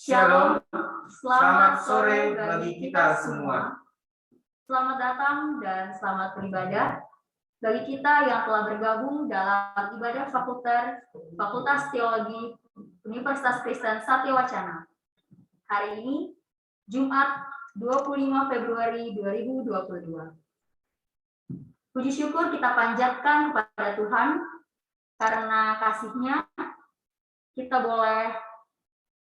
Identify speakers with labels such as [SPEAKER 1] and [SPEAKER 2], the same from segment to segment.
[SPEAKER 1] Shalom, selamat sore bagi kita semua. Selamat datang dan selamat beribadah bagi kita yang telah bergabung dalam ibadah Fakultas Teologi Universitas Kristen Satya Wacana. Hari ini, Jumat 25 Februari 2022. Puji syukur kita panjatkan kepada Tuhan karena kasih-Nya kita boleh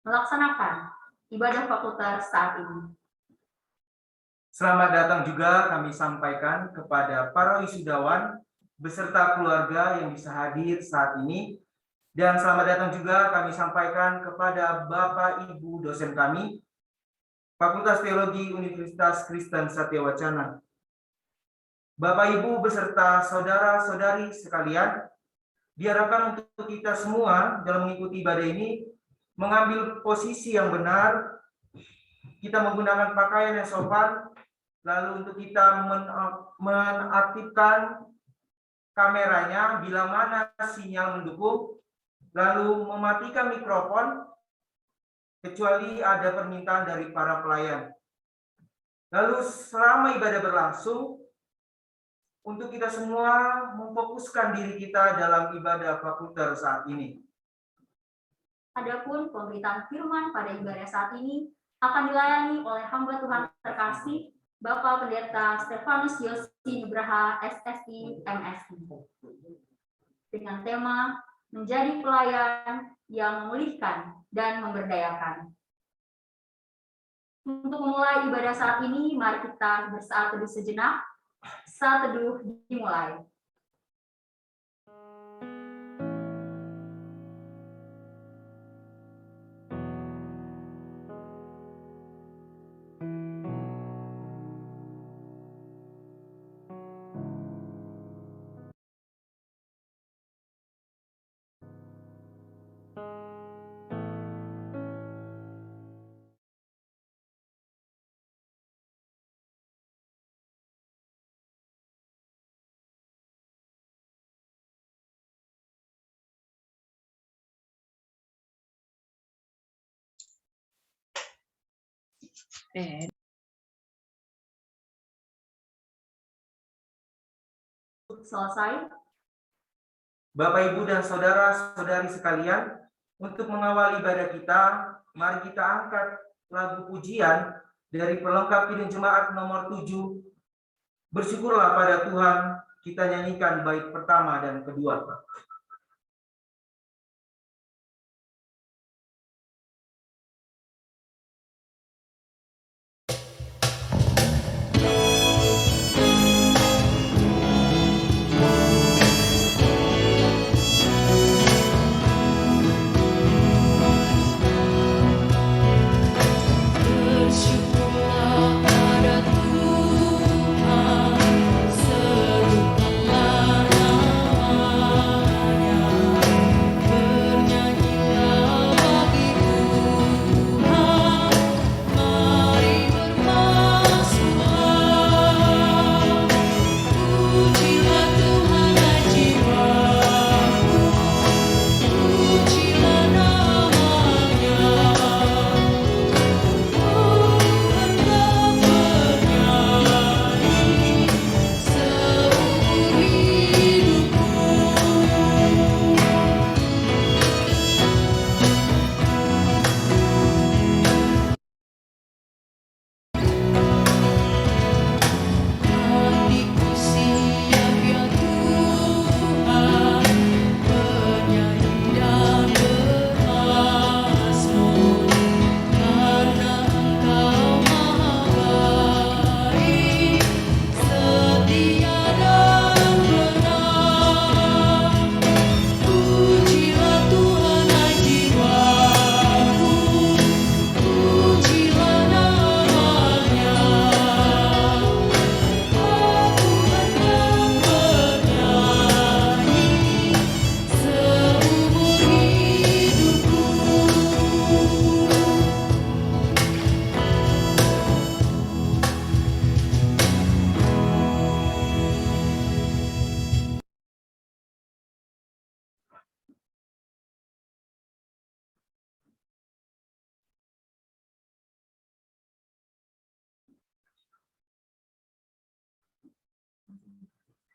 [SPEAKER 1] melaksanakan ibadah fakultas saat ini.
[SPEAKER 2] Selamat datang juga kami sampaikan kepada para wisudawan beserta keluarga yang bisa hadir saat ini. Dan selamat datang juga kami sampaikan kepada Bapak Ibu dosen kami, Fakultas Teologi Universitas Kristen Satya Wacana. Bapak Ibu beserta saudara-saudari sekalian, diharapkan untuk kita semua dalam mengikuti ibadah ini mengambil posisi yang benar, kita menggunakan pakaian yang sopan, lalu untuk kita menaktifkan kameranya bila mana sinyal mendukung, lalu mematikan mikrofon kecuali ada permintaan dari para pelayan. Lalu selama ibadah berlangsung, untuk kita semua memfokuskan diri kita dalam ibadah fakultas saat ini.
[SPEAKER 1] Adapun pemberitaan firman pada ibadah saat ini akan dilayani oleh hamba Tuhan terkasih Bapak Pendeta Stefanus Yosi Nugraha SSI MSI dengan tema menjadi pelayan yang memulihkan dan memberdayakan. Untuk memulai ibadah saat ini, mari kita bersaat teduh sejenak. Saat teduh dimulai. Selesai.
[SPEAKER 2] Bapak, Ibu, dan saudara-saudari sekalian, untuk mengawali ibadah kita, mari kita angkat lagu pujian dari pelengkap Kidung Jemaat nomor 7. Bersyukurlah pada Tuhan, kita nyanyikan bait pertama dan kedua.
[SPEAKER 3] Serukanlah nama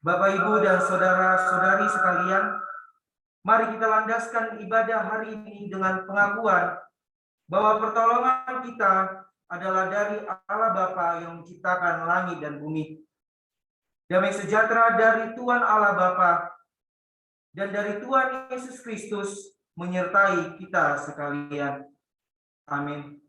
[SPEAKER 2] Bapak, Ibu, dan saudara-saudari sekalian, mari kita landaskan ibadah hari ini dengan pengakuan bahwa pertolongan kita adalah dari Allah Bapa yang menciptakan langit dan bumi. Damai sejahtera dari Tuhan Allah Bapa dan dari Tuhan Yesus Kristus menyertai kita sekalian. Amin.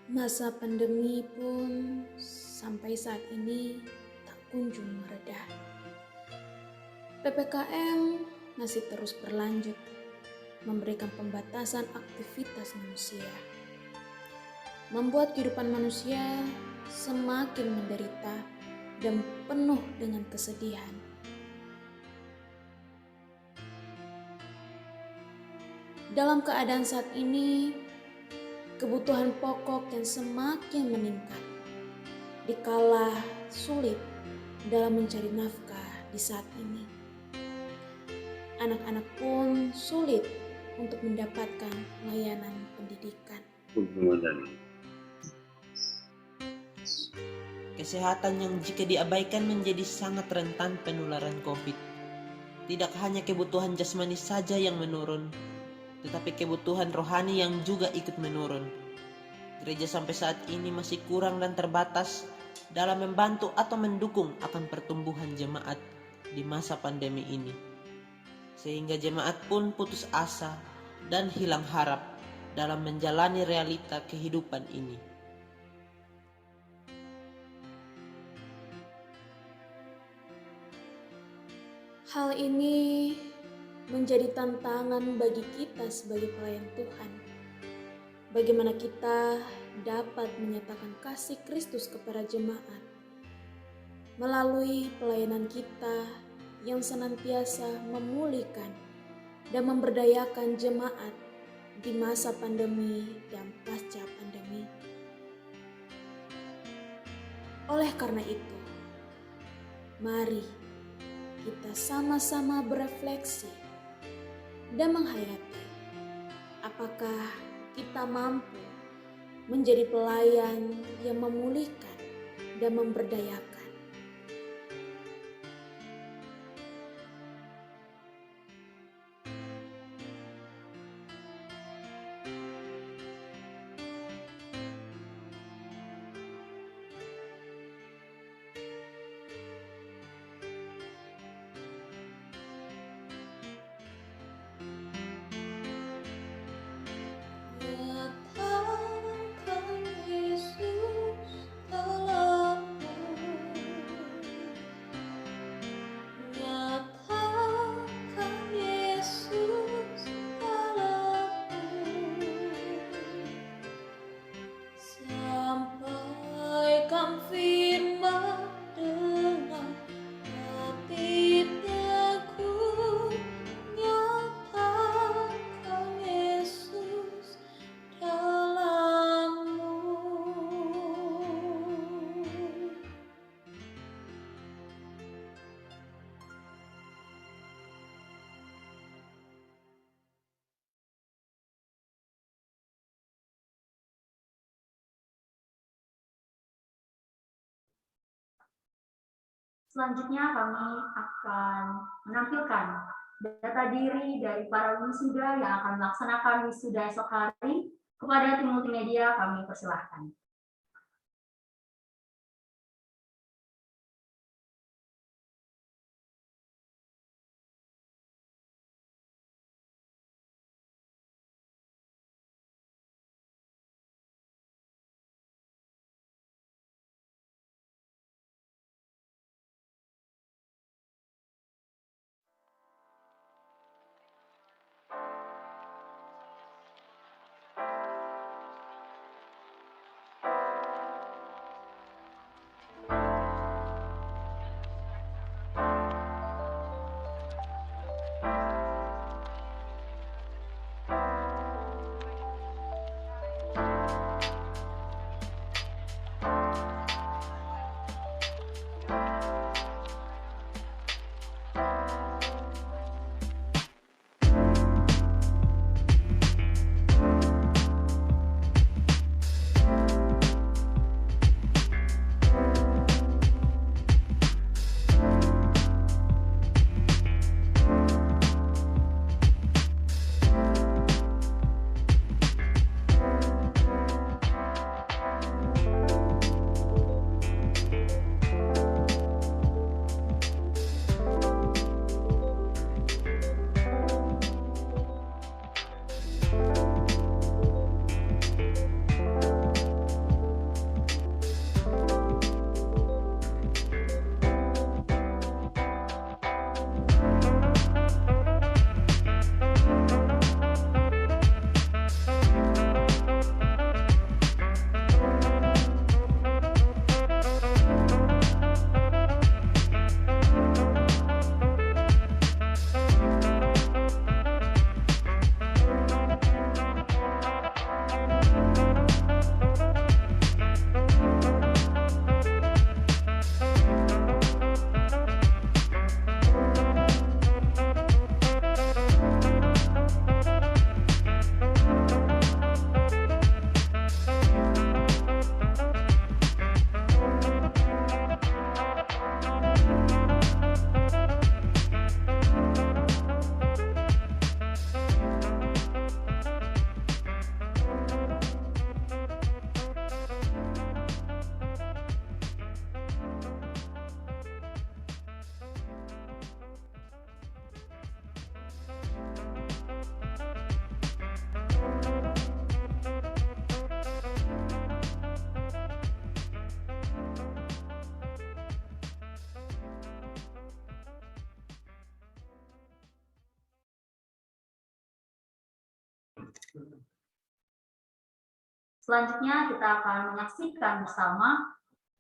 [SPEAKER 3] Masa pandemi pun sampai saat ini tak kunjung mereda. PPKM masih terus berlanjut, memberikan pembatasan aktivitas manusia, membuat kehidupan manusia semakin menderita dan penuh dengan kesedihan. Dalam keadaan saat ini, kebutuhan pokok yang semakin meningkat, dikala sulit dalam mencari nafkah di saat ini. Anak-anak pun sulit untuk mendapatkan layanan pendidikan.
[SPEAKER 4] Kesehatan yang jika diabaikan menjadi sangat rentan penularan COVID. Tidak hanya kebutuhan jasmani saja yang menurun, tetapi kebutuhan rohani yang juga ikut menurun. Gereja sampai saat ini masih kurang dan terbatas dalam membantu atau mendukung akan pertumbuhan jemaat di masa pandemi ini. Sehingga jemaat pun putus asa dan hilang harap dalam menjalani realita kehidupan ini.
[SPEAKER 3] Hal ini menjadi tantangan bagi kita sebagai pelayan Tuhan. Bagaimana kita dapat menyatakan kasih Kristus kepada jemaat melalui pelayanan kita yang senantiasa memulihkan dan memberdayakan jemaat di masa pandemi dan pasca pandemi. Oleh karena itu, mari kita sama-sama berefleksi dan menghayati apakah kita mampu menjadi pelayan yang memulihkan dan memberdayakan.
[SPEAKER 1] Selanjutnya kami akan menampilkan data diri dari para wisuda yang akan melaksanakan wisuda esok hari. Kepada tim multimedia kami persilahkan. Selanjutnya kita akan menyaksikan bersama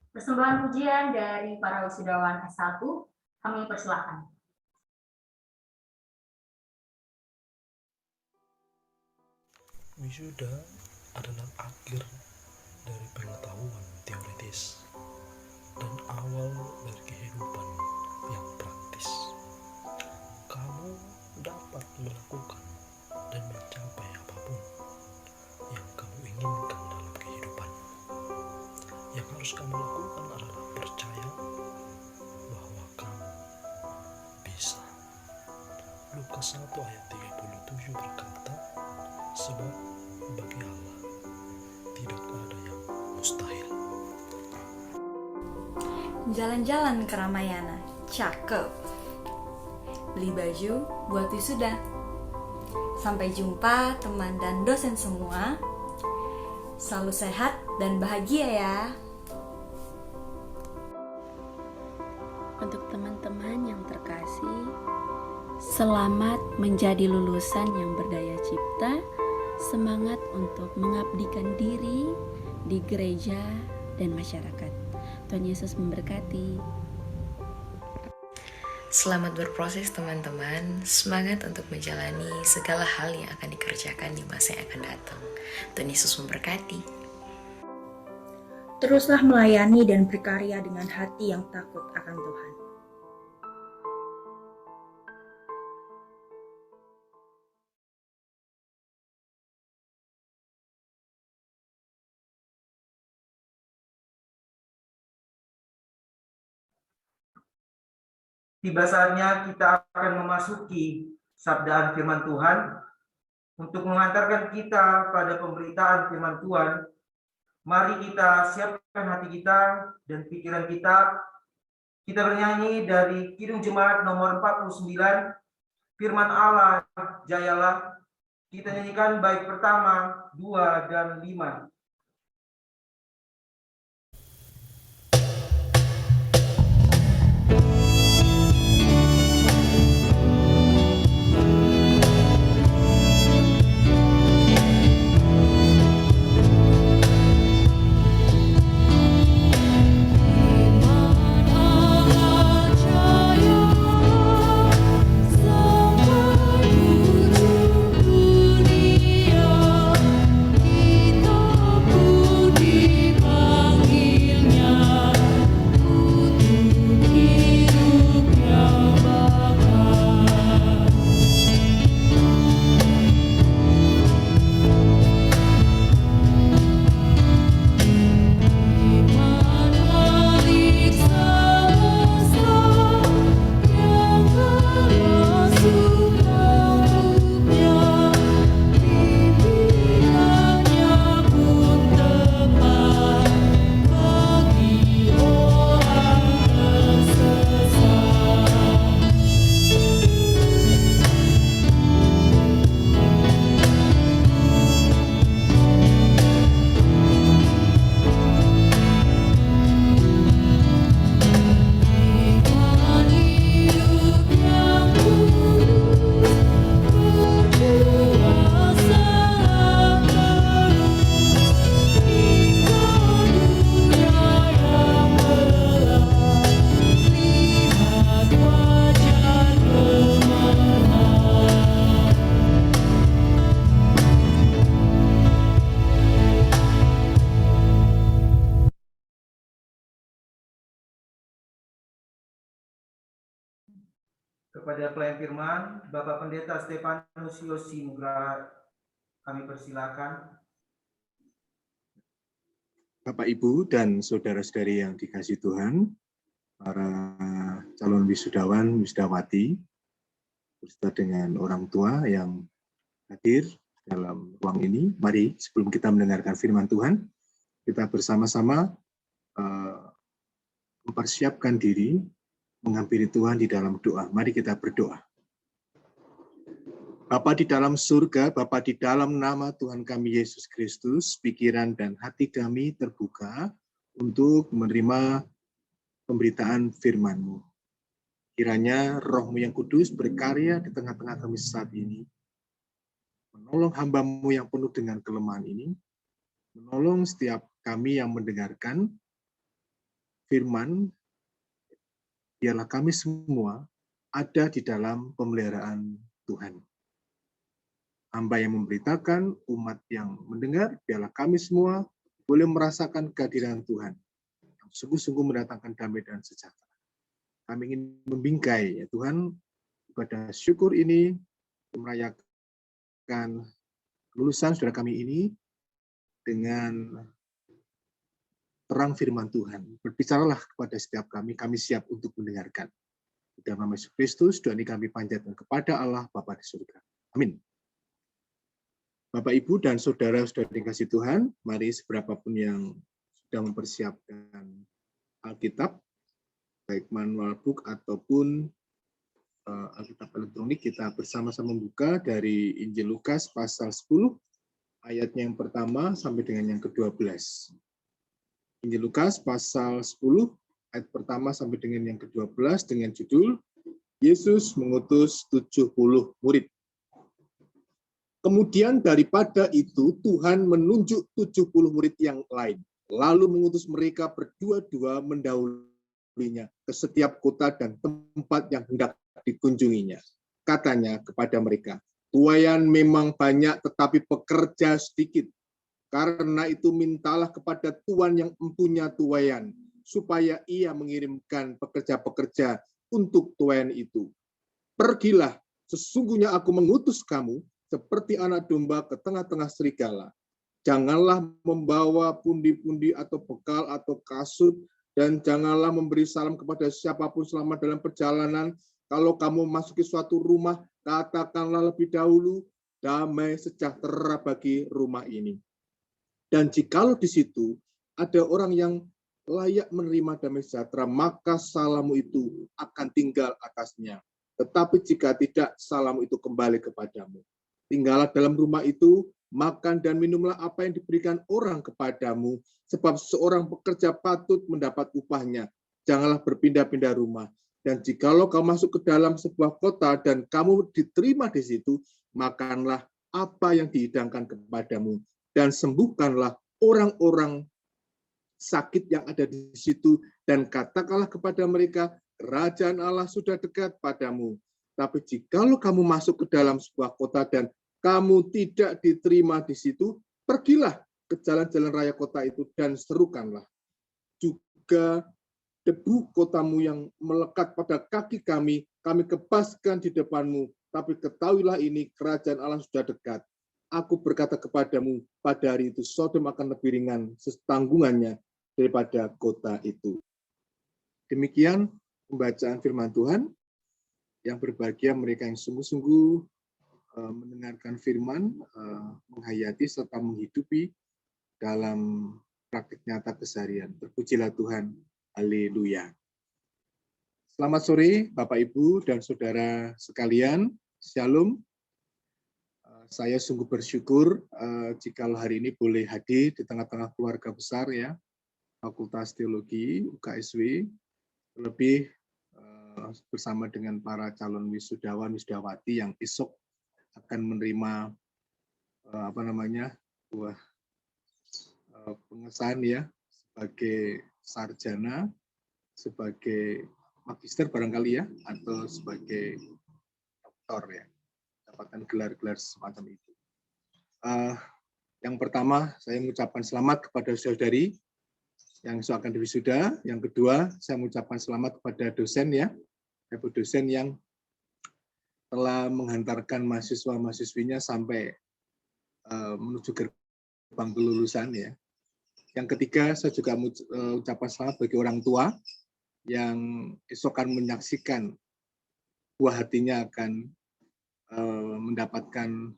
[SPEAKER 1] persembahan pujian dari para wisudawan S1. Kami persilakan.
[SPEAKER 5] Wisuda adalah akhir dari pengetahuan teoritis dan awal dari kehidupan yang praktis. Kamu dapat melakukan dan mencapai apapun yang kamu inginkan dalam kehidupan. Yang harus kamu lakukan adalah percaya bahwa kamu bisa. Lukas 1 ayat 37 berkata, sebab bagi Allah tidak ada yang mustahil.
[SPEAKER 6] Jalan-jalan ke Ramayana, cakep. Beli baju buat wisuda. Sampai jumpa teman dan dosen semua. Selalu sehat dan bahagia ya.
[SPEAKER 7] Untuk teman-teman yang terkasih, selamat menjadi lulusan yang berdaya cipta. Semangat untuk mengabdikan diri di gereja dan masyarakat. Tuhan Yesus memberkati.
[SPEAKER 8] Selamat berproses teman-teman, semangat untuk menjalani segala hal yang akan dikerjakan di masa yang akan datang. Tuhan Yesus memberkati.
[SPEAKER 9] Teruslah melayani dan berkarya dengan hati yang takut akan Tuhan.
[SPEAKER 2] Tiba saatnya kita akan memasuki sabdaan firman Tuhan. Untuk mengantarkan kita pada pemberitaan firman Tuhan, mari kita siapkan hati kita dan pikiran kita. Kita bernyanyi dari Kidung Jemaat nomor 49, Firman Allah Jayalah. Kita nyanyikan bait pertama, 2, dan 5. Kepada pelayan firman, Bapak Pendeta Stefanus Yosi Nugraha, kami persilakan.
[SPEAKER 10] Bapak, Ibu, dan saudara-saudari yang dikasihi Tuhan, para calon wisudawan, wisudawati, beserta dengan orang tua yang hadir dalam ruang ini, mari sebelum kita mendengarkan firman Tuhan, kita bersama-sama mempersiapkan diri, menghampiri Tuhan di dalam doa. Mari kita berdoa. Bapa di dalam surga, Bapa di dalam nama Tuhan kami Yesus Kristus, pikiran dan hati kami terbuka untuk menerima pemberitaan firman-Mu. Kiranya Roh-Mu yang kudus berkarya di tengah-tengah kami saat ini. menolong hamba-Mu yang penuh dengan kelemahan ini, menolong setiap kami yang mendengarkan firman, biarlah kami semua ada di dalam pemeliharaan Tuhan. Hamba yang memberitakan, umat yang mendengar, biarlah kami semua boleh merasakan kehadiran Tuhan yang sungguh-sungguh mendatangkan damai dan sejahtera. Kami ingin membingkai, ya Tuhan, ibadah syukur ini, merayakan kelulusan saudara kami ini dengan terang firman Tuhan. Berbicaralah kepada setiap kami siap untuk mendengarkan. Di dalam nama Yesus Kristus, doa ini kami panjatkan kepada Allah Bapa di surga. Amin. Bapak, Ibu, dan saudara-saudara dikasih Tuhan, mari seberapapun yang sudah mempersiapkan Alkitab, baik manual book ataupun Alkitab elektronik, kita bersama-sama membuka dari Injil Lukas pasal 10, ayatnya yang pertama sampai dengan yang ke-12. Injil Lukas pasal 10, ayat pertama sampai dengan yang ke-12 dengan judul Yesus mengutus 70 murid. Kemudian daripada itu Tuhan menunjuk 70 murid yang lain, lalu mengutus mereka berdua-dua mendahulunya ke setiap kota dan tempat yang hendak dikunjunginya. Katanya kepada mereka, tuaian memang banyak tetapi pekerja sedikit. Karena itu mintalah kepada Tuhan yang mempunyai tuaian, supaya ia mengirimkan pekerja-pekerja untuk tuaian itu. Pergilah, sesungguhnya aku mengutus kamu seperti anak domba ke tengah-tengah serigala. Janganlah membawa pundi-pundi atau bekal atau kasut, dan janganlah memberi salam kepada siapapun selama dalam perjalanan. Kalau kamu memasuki suatu rumah, katakanlah lebih dahulu, damai sejahtera bagi rumah ini. Dan jikalau di situ ada orang yang layak menerima damai sejahtera, maka salammu itu akan tinggal atasnya. Tetapi jika tidak, salammu itu kembali kepadamu. Tinggallah dalam rumah itu, makan dan minumlah apa yang diberikan orang kepadamu, sebab seorang pekerja patut mendapat upahnya. Janganlah berpindah-pindah rumah. Dan jikalau kamu masuk ke dalam sebuah kota dan kamu diterima di situ, makanlah apa yang dihidangkan kepadamu, dan sembuhkanlah orang-orang sakit yang ada di situ, dan katakanlah kepada mereka, kerajaan Allah sudah dekat padamu. Tapi jikalau kamu masuk ke dalam sebuah kota dan kamu tidak diterima di situ, pergilah ke jalan-jalan raya kota itu dan serukanlah. Juga debu kotamu yang melekat pada kaki kami kebaskan di depanmu. Tapi ketahuilah ini, kerajaan Allah sudah dekat. Aku berkata kepadamu, pada hari itu Sodom akan lebih ringan tanggungannya daripada kota itu. Demikian pembacaan firman Tuhan. Yang berbahagia mereka yang sungguh-sungguh mendengarkan firman, menghayati serta menghidupi dalam praktik nyata keseharian. Terpujilah Tuhan. Haleluya. Selamat sore Bapak, Ibu, dan saudara sekalian. Shalom. Saya sungguh bersyukur jika hari ini boleh hadir di tengah-tengah keluarga besar ya, Fakultas Teologi UKSW, lebih bersama dengan para calon wisudawan wisudawati yang esok akan menerima pengesahan ya sebagai sarjana, sebagai magister barangkali ya, atau sebagai doktor ya, dapatkan gelar-gelar semacam itu. Yang pertama, saya mengucapkan selamat kepada saudari yang akan diwisuda. Yang kedua, saya mengucapkan selamat kepada dosen ya, Ibu dosen yang telah menghantarkan mahasiswa-mahasiswinya sampai menuju gerbang kelulusan ya. Yang ketiga, saya juga mengucapkan selamat bagi orang tua yang esok akan menyaksikan buah hatinya akan mendapatkan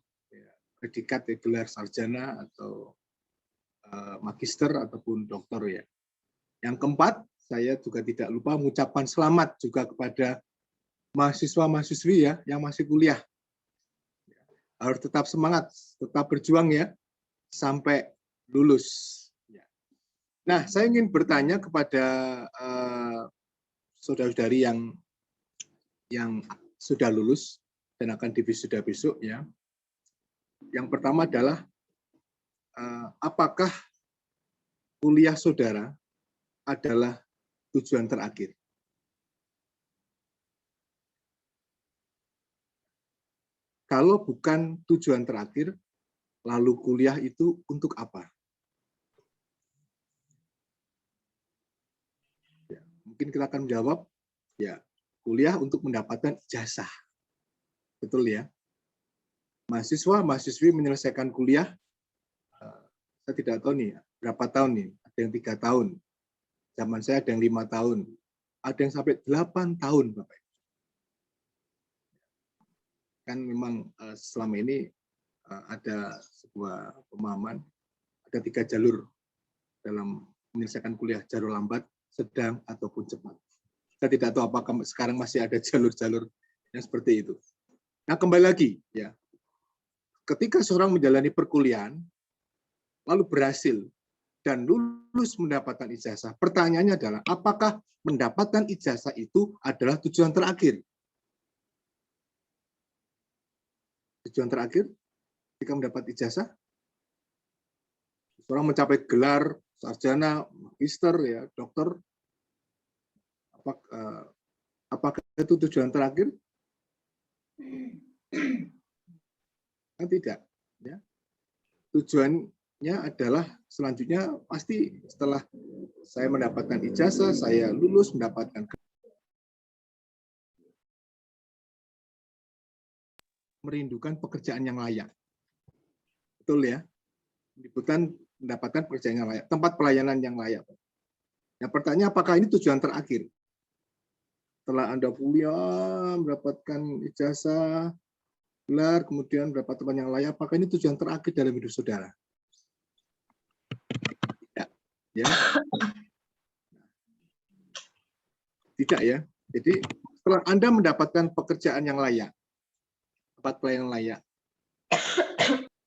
[SPEAKER 10] predikat gelar sarjana atau magister ataupun doktor ya. Yang keempat, saya juga tidak lupa mengucapkan selamat juga kepada mahasiswa-mahasiswi ya yang masih kuliah. Harus tetap semangat, tetap berjuang ya sampai lulus. Nah, saya ingin bertanya kepada saudara-saudari yang sudah lulus dan akan diwisuda besok ya. Yang pertama adalah apakah kuliah saudara adalah tujuan terakhir? Kalau bukan tujuan terakhir, lalu kuliah itu untuk apa? Ya, mungkin kita akan menjawab, ya kuliah untuk mendapatkan ijazah. Betul ya? Mahasiswi menyelesaikan kuliah, saya tidak tahu nih, berapa tahun nih? Ada yang 3 tahun. Zaman saya ada yang 5 tahun. Ada yang sampai 8 tahun, Bapak. Kan memang selama ini ada sebuah pemahaman, ada 3 jalur dalam menyelesaikan kuliah, jalur lambat, sedang, ataupun cepat. Saya tidak tahu apakah sekarang masih ada jalur-jalur yang seperti itu. Nah, kembali lagi, ya, ketika seorang menjalani perkuliahan, lalu berhasil dan lulus mendapatkan ijazah, pertanyaannya adalah, apakah mendapatkan ijazah itu adalah tujuan terakhir? Tujuan terakhir ketika mendapat ijazah, seorang mencapai gelar sarjana, magister, ya, dokter, apakah itu tujuan terakhir? Kan tidak. Ya. Tujuannya adalah selanjutnya pasti setelah saya mendapatkan ijazah, saya lulus mendapatkan merindukan pekerjaan yang layak. Betul ya? Mendapatkan pekerjaan yang layak, tempat pelayanan yang layak. Nah, pertanyaan apakah ini tujuan terakhir? Setelah Anda kuliah, mendapatkan ijazah, gelar, kemudian mendapat tempat yang layak, apakah ini tujuan terakhir dalam hidup saudara? Tidak. Ya. Tidak ya. Jadi setelah Anda mendapatkan pekerjaan yang layak, tempat pelayanan layak,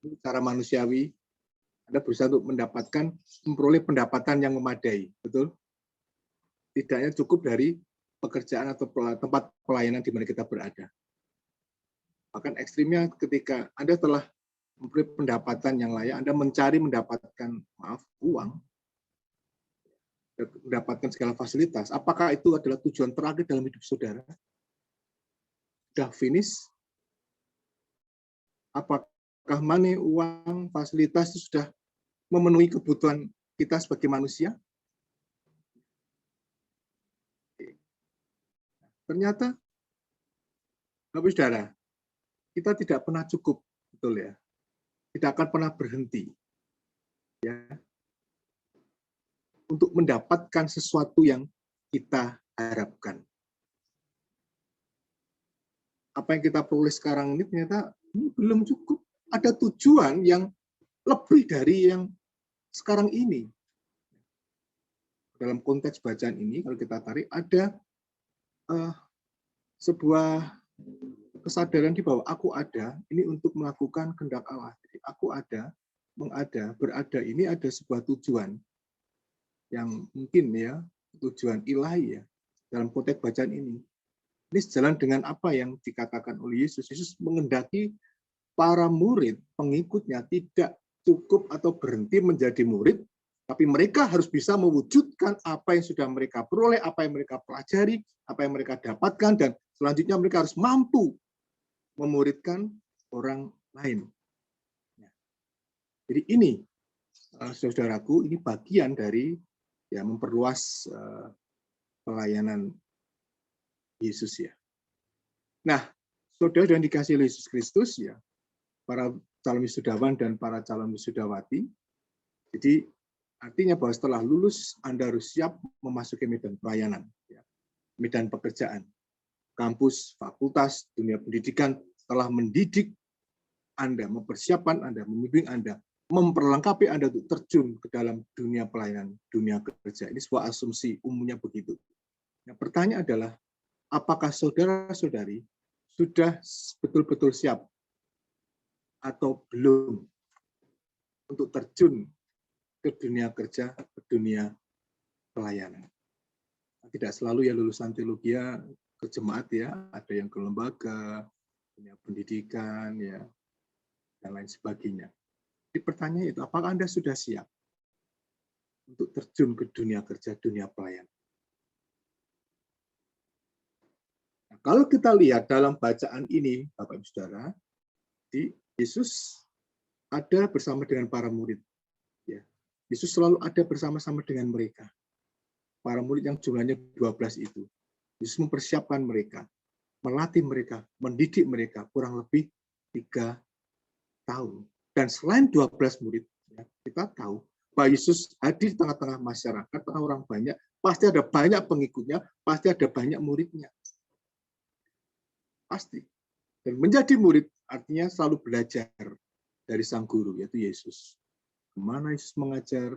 [SPEAKER 10] secara manusiawi, Anda berusaha untuk memperoleh pendapatan yang memadai, betul? Tidaknya cukup dari pekerjaan atau tempat pelayanan di mana kita berada. Bahkan ekstrimnya ketika Anda telah memperoleh pendapatan yang layak, Anda mencari mendapatkan uang, mendapatkan segala fasilitas. Apakah itu adalah tujuan terakhir dalam hidup saudara? Sudah finish? Apakah money, uang, fasilitas itu sudah memenuhi kebutuhan kita sebagai manusia? Ternyata, Bapak Saudara, kita tidak pernah cukup, betul ya? Tidak akan pernah berhenti, ya, untuk mendapatkan sesuatu yang kita harapkan. Apa yang kita peroleh sekarang ini ternyata ini belum cukup. Ada tujuan yang lebih dari yang sekarang ini. Dalam konteks bacaan ini, kalau kita tarik, ada sebuah kesadaran di bawah aku ada, ini untuk melakukan kehendak Allah. Jadi aku ada, mengada, berada, ini ada sebuah tujuan yang mungkin ya, tujuan ilahi ya, dalam konteks bacaan ini. Ini sejalan dengan apa yang dikatakan oleh Yesus. Yesus menghendaki para murid, pengikutnya tidak cukup atau berhenti menjadi murid, tapi mereka harus bisa mewujudkan apa yang sudah mereka peroleh, apa yang mereka pelajari, apa yang mereka dapatkan, dan selanjutnya mereka harus mampu memuridkan orang lain. Jadi ini, saudaraku, ini bagian dari ya memperluas pelayanan Yesus ya. Nah, saudara yang dikasihi oleh Yesus Kristus ya, para calon wisudawan dan para calon wisudawati. Jadi artinya bahwa setelah lulus Anda harus siap memasuki medan pelayanan, ya, medan pekerjaan. Kampus, fakultas, dunia pendidikan telah mendidik Anda, mempersiapkan Anda, membimbing Anda, memperlengkapi Anda untuk terjun ke dalam dunia pelayanan, dunia kerja. Ini sebuah asumsi umumnya begitu. Nah, pertanyaan adalah, apakah saudara-saudari sudah betul-betul siap atau belum untuk terjun ke dunia kerja, ke dunia pelayanan? Tidak selalu ya lulusan teologi ke jemaat ya, ada yang ke lembaga, dunia pendidikan ya, dan lain sebagainya. Jadi pertanyaan itu, apakah Anda sudah siap untuk terjun ke dunia kerja, dunia pelayanan? Nah, kalau kita lihat dalam bacaan ini, Bapak Ibu Saudara, Yesus ada bersama dengan para murid. Ya. Yesus selalu ada bersama-sama dengan mereka. Para murid yang jumlahnya 12 itu. Yesus mempersiapkan mereka, melatih mereka, mendidik mereka kurang lebih 3 tahun. Dan selain 12 murid, ya, kita tahu bahwa Yesus hadir di tengah-tengah masyarakat, orang banyak, pasti ada banyak pengikutnya, pasti ada banyak muridnya. Pasti. Dan menjadi murid artinya selalu belajar dari sang guru, yaitu Yesus. Kemana Yesus mengajar,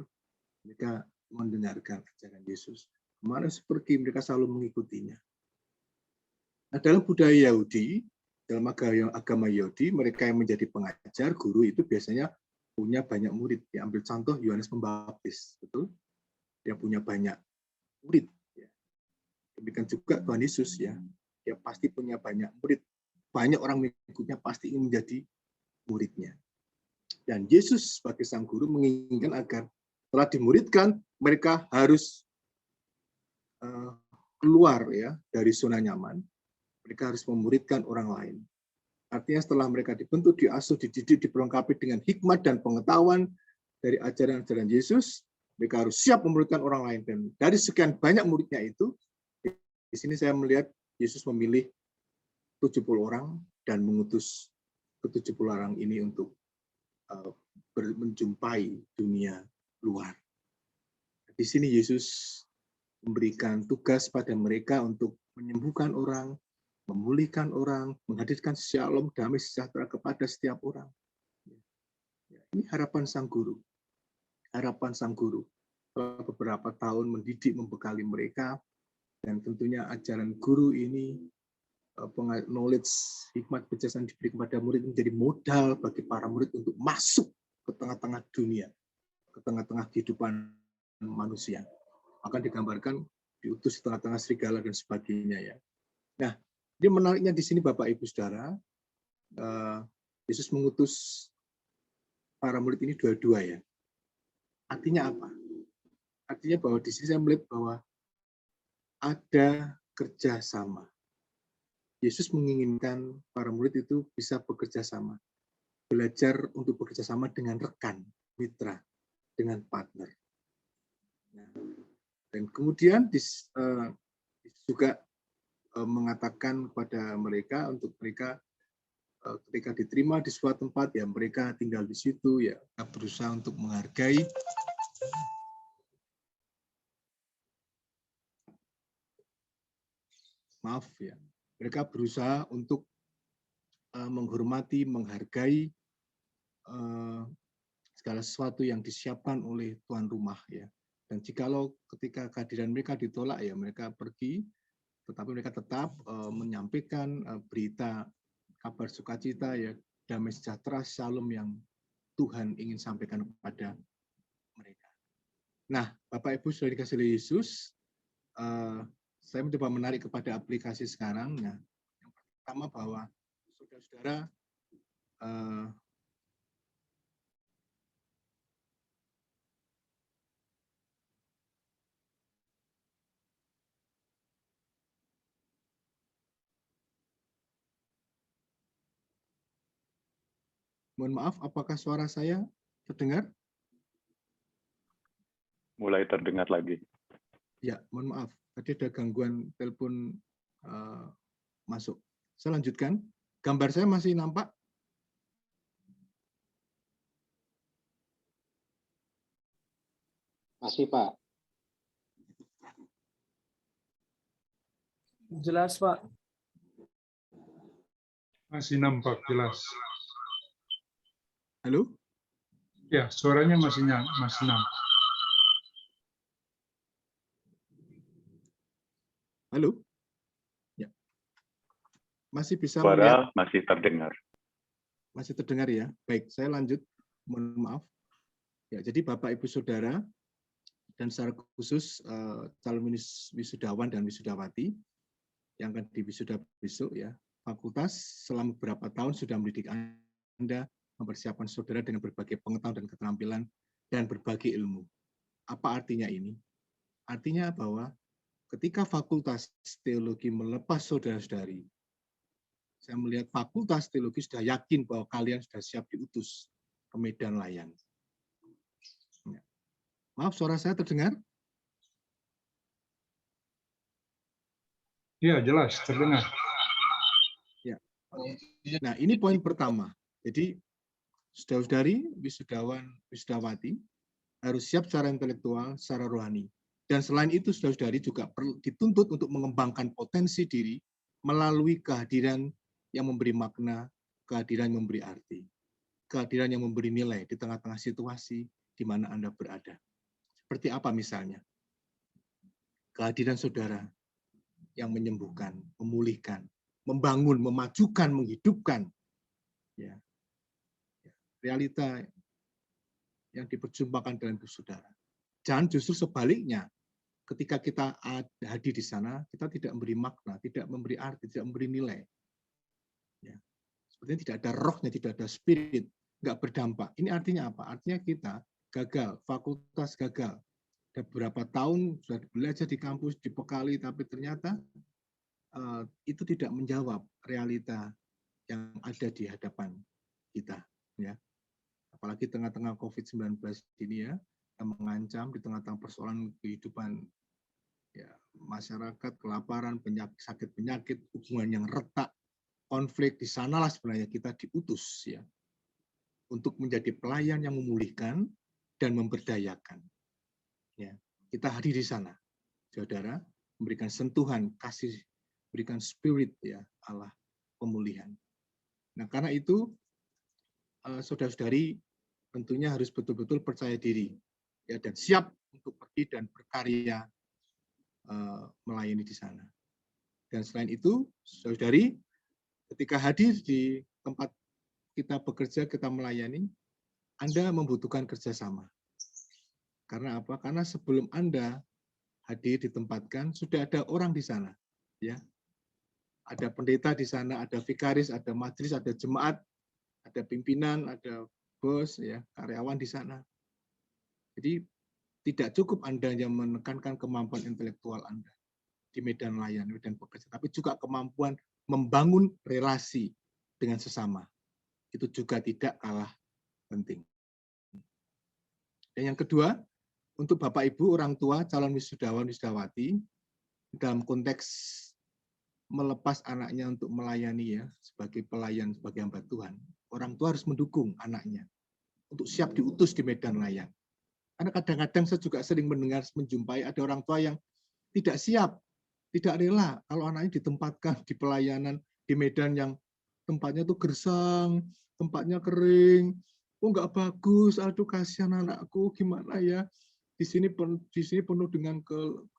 [SPEAKER 10] mereka mendengarkan ajaran Yesus. Kemana Yesus pergi, mereka selalu mengikutinya. Nah, dalam budaya Yahudi, dalam agama Yahudi, mereka yang menjadi pengajar, guru itu biasanya punya banyak murid. Ya, ambil contoh Yohanes Pembaptis, betul? Dia punya banyak murid. Ya. Demikian juga Tuhan Yesus, ya, dia pasti punya banyak murid. Banyak orang mengikutnya pasti ingin menjadi muridnya. Dan Yesus sebagai sang guru menginginkan agar setelah dimuridkan, mereka harus keluar ya dari zona nyaman. Mereka harus memuridkan orang lain. Artinya setelah mereka dibentuk, diasuh, dididik, diperlengkapi dengan hikmat dan pengetahuan dari ajaran-ajaran Yesus, mereka harus siap memuridkan orang lain. Dan dari sekian banyak muridnya itu, di sini saya melihat Yesus memilih 70 orang dan mengutus ke-70 orang ini untuk menjumpai dunia luar. Di sini Yesus memberikan tugas pada mereka untuk menyembuhkan orang, memulihkan orang, menghadirkan shalom, damai sejahtera kepada setiap orang. Ini harapan sang guru. Harapan sang guru. Setelah beberapa tahun mendidik, membekali mereka, dan tentunya ajaran guru ini, knowledge, hikmat, kecerdasan diberi kepada murid menjadi modal bagi para murid untuk masuk ke tengah-tengah dunia, ke tengah-tengah kehidupan manusia. Akan digambarkan diutus di tengah-tengah serigala dan sebagainya ya. Nah, ini menariknya di sini Bapak Ibu Saudara, Yesus mengutus para murid ini dua-dua ya. Artinya apa? Artinya bahwa di sini saya melihat bahwa ada kerjasama. Yesus menginginkan para murid itu bisa bekerja sama, belajar untuk bekerja sama dengan rekan, mitra, dengan partner. Nah, dan kemudian juga mengatakan kepada mereka untuk mereka ketika diterima di suatu tempat ya mereka tinggal di situ ya berusaha untuk menghargai mereka berusaha untuk menghormati, menghargai segala sesuatu yang disiapkan oleh tuan rumah ya. Dan jikalau ketika kehadiran mereka ditolak ya mereka pergi, tetapi mereka tetap menyampaikan berita kabar sukacita ya, damai sejahtera, shalom yang Tuhan ingin sampaikan kepada mereka. Nah, Bapak Ibu sudah dikasih oleh Yesus, saya mencoba menarik kepada aplikasi sekarang. Nah, yang pertama bahwa saudara-saudara mohon maaf, apakah suara saya terdengar?
[SPEAKER 11] Mulai terdengar lagi.
[SPEAKER 10] Ya, mohon maaf. Tadi ada gangguan telepon masuk. Saya lanjutkan. Gambar saya masih nampak?
[SPEAKER 12] Masih, Pak.
[SPEAKER 13] Jelas, Pak.
[SPEAKER 14] Masih nampak jelas.
[SPEAKER 10] Halo?
[SPEAKER 14] Ya, suaranya masih nampak.
[SPEAKER 10] Halo? Ya. Masih bisa
[SPEAKER 11] Suara masih terdengar.
[SPEAKER 10] Masih terdengar ya. Baik, saya lanjut. Mohon maaf. Ya, jadi Bapak Ibu Saudara dan secara khusus calon wisudawan dan wisudawati yang akan diwisuda besok ya. Fakultas selama beberapa tahun sudah mendidik Anda mempersiapkan saudara dengan berbagai pengetahuan dan keterampilan dan berbagai ilmu. Apa artinya ini? Artinya bahwa ketika Fakultas Teologi melepas saudara-saudari, saya melihat Fakultas Teologi sudah yakin bahwa kalian sudah siap diutus ke medan layan. Maaf, suara saya terdengar?
[SPEAKER 14] Iya, jelas, terdengar.
[SPEAKER 10] Ya. Nah, ini poin pertama. Jadi, saudara-saudari, wisudawan, wisudawati, harus siap secara intelektual, secara rohani. Dan selain itu, saudara-saudari juga perlu dituntut untuk mengembangkan potensi diri melalui kehadiran yang memberi makna, kehadiran yang memberi arti, kehadiran yang memberi nilai di tengah-tengah situasi di mana Anda berada. Seperti apa misalnya? Kehadiran saudara yang menyembuhkan, memulihkan, membangun, memajukan, menghidupkan. Ya. Realita yang diperjumpakan dalam hidup saudara. Jangan justru sebaliknya, ketika kita hadir di sana, kita tidak memberi makna, tidak memberi arti, tidak memberi nilai. Ya. Sepertinya tidak ada rohnya, tidak ada spirit, nggak berdampak. Ini artinya apa? Artinya kita gagal, fakultas gagal. Ada beberapa tahun sudah belajar di kampus, dibekali, tapi ternyata itu tidak menjawab realita yang ada di hadapan kita. Ya. Apalagi tengah-tengah COVID-19 ini ya, yang mengancam di tengah-tengah persoalan kehidupan ya, masyarakat, kelaparan, sakit penyakit, hubungan yang retak, konflik, di sanalah sebenarnya kita diutus ya untuk menjadi pelayan yang memulihkan dan memberdayakan. Ya, kita hadir di sana, saudara, memberikan sentuhan kasih, berikan spirit ya Allah pemulihan. Nah, karena itu saudara-saudari tentunya harus betul-betul percaya diri ya dan siap untuk pergi dan berkarya melayani di sana. Dan selain itu, saudari, ketika hadir di tempat kita bekerja, kita melayani, Anda membutuhkan kerjasama. Karena apa? Karena sebelum Anda hadir ditempatkan, sudah ada orang di sana, ya. Ada pendeta di sana, ada vikaris, ada majelis, ada jemaat, ada pimpinan, ada bos, ya, karyawan di sana. Jadi tidak cukup Anda yang menekankan kemampuan intelektual Anda di medan layan, medan pekerjaan, tapi juga kemampuan membangun relasi dengan sesama. Itu juga tidak kalah penting. Dan yang kedua, untuk Bapak Ibu, orang tua, calon wisudawan, wisudawati, dalam konteks melepas anaknya untuk melayani ya, sebagai pelayan, sebagai hamba Tuhan, orang tua harus mendukung anaknya untuk siap diutus di medan layan. Karena kadang-kadang saya juga sering mendengar, menjumpai ada orang tua yang tidak siap, tidak rela kalau anaknya ditempatkan di pelayanan di medan yang tempatnya tuh gersang, tempatnya kering, oh nggak bagus, aduh kasihan anakku, gimana ya, di sini penuh dengan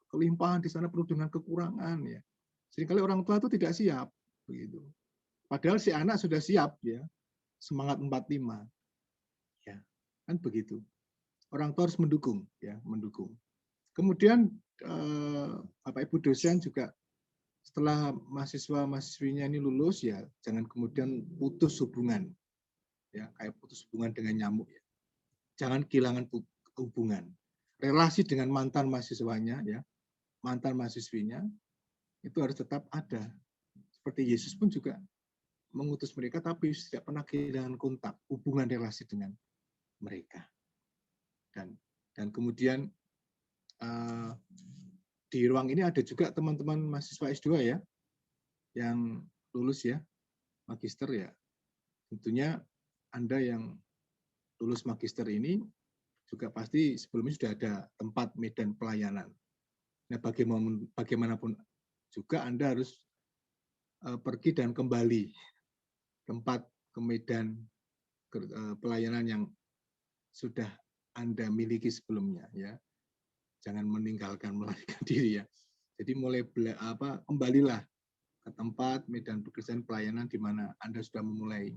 [SPEAKER 10] kelimpahan, di sana penuh dengan kekurangan ya. Seringkali orang tua itu tidak siap begitu. Padahal si anak sudah siap ya, semangat 45 ya, kan begitu. Orang tua harus mendukung ya, mendukung. Kemudian Bapak Ibu dosen juga setelah mahasiswa-mahasiswinya ini lulus ya, jangan kemudian putus hubungan. Ya, kayak putus hubungan dengan nyamuk ya. Jangan kehilangan hubungan. Relasi dengan mantan mahasiswanya ya, mantan mahasiswinya itu harus tetap ada. Seperti Yesus pun juga mengutus mereka tapi tidak pernah kehilangan kontak, hubungan relasi dengan mereka. Dan kemudian di ruang ini ada juga teman-teman mahasiswa S2 ya, yang lulus ya, magister ya. Tentunya Anda yang lulus magister ini juga pasti sebelumnya sudah ada tempat medan pelayanan. Nah, bagaimanapun juga Anda harus pergi dan kembali tempat ke medan pelayanan yang sudah Anda miliki sebelumnya ya. Jangan meninggalkan, melarikan diri ya. Jadi mulai kembalilah ke tempat medan pekerjaan pelayanan di mana Anda sudah memulai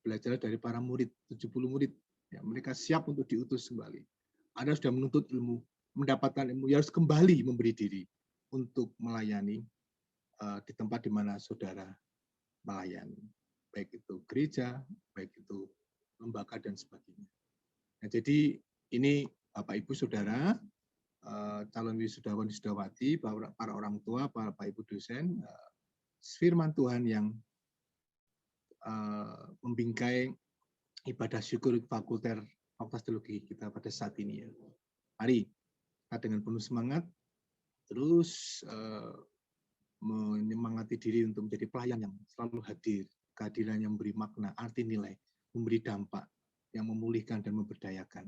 [SPEAKER 10] belajar dari para murid, 70 murid. Ya, mereka siap untuk diutus kembali. Anda sudah menuntut ilmu, mendapatkan ilmu, ya harus kembali memberi diri untuk melayani di tempat di mana saudara melayani. Baik itu gereja, baik itu lembaga dan sebagainya. Nah, jadi ini Bapak Ibu Saudara, calon wisudawan wisudawati, para orang tua, Bapak Ibu dosen, firman Tuhan yang membingkai ibadah syukur Fakultas Teologi kita pada saat ini ya. Mari kita dengan penuh semangat terus menyemangati diri untuk menjadi pelayan yang selalu hadir, kehadiran yang memberi makna, arti nilai, memberi dampak, yang memulihkan dan memberdayakan.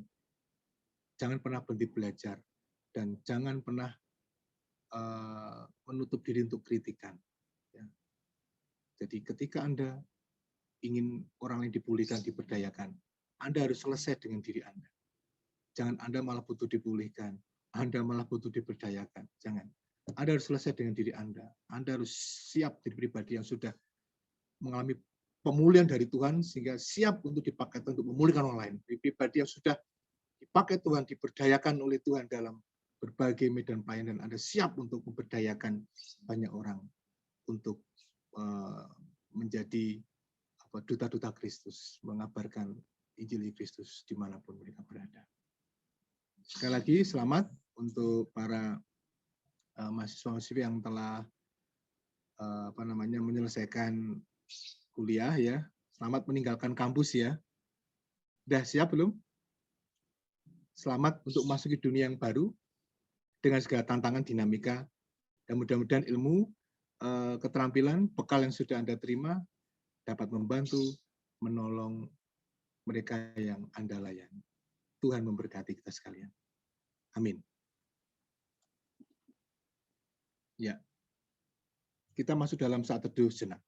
[SPEAKER 10] Jangan pernah berhenti belajar dan jangan pernah menutup diri untuk kritikan. Ya. Jadi ketika Anda ingin orang lain dipulihkan, diberdayakan, Anda harus selesai dengan diri Anda. Jangan Anda malah butuh dipulihkan, Anda malah butuh diberdayakan. Jangan. Anda harus selesai dengan diri Anda. Anda harus siap jadi pribadi yang sudah mengalami pemulihan dari Tuhan sehingga siap untuk dipakai untuk memulihkan orang lain. Jadi pribadi yang sudah dipakai Tuhan, diberdayakan oleh Tuhan dalam berbagai medan pelayanan. Anda siap untuk memberdayakan banyak orang untuk menjadi duta-duta Kristus, mengabarkan Injil Kristus dimanapun mereka berada. Sekali lagi selamat untuk para mahasiswa-mahasiswi yang telah menyelesaikan kuliah ya. Selamat meninggalkan kampus ya. Sudah siap belum? Selamat untuk memasuki dunia yang baru dengan segala tantangan, dinamika, dan mudah-mudahan ilmu, keterampilan, bekal yang sudah Anda terima dapat membantu, menolong mereka yang Anda layani. Tuhan memberkati kita sekalian. Amin. Ya, kita masuk dalam saat teduh sejenak.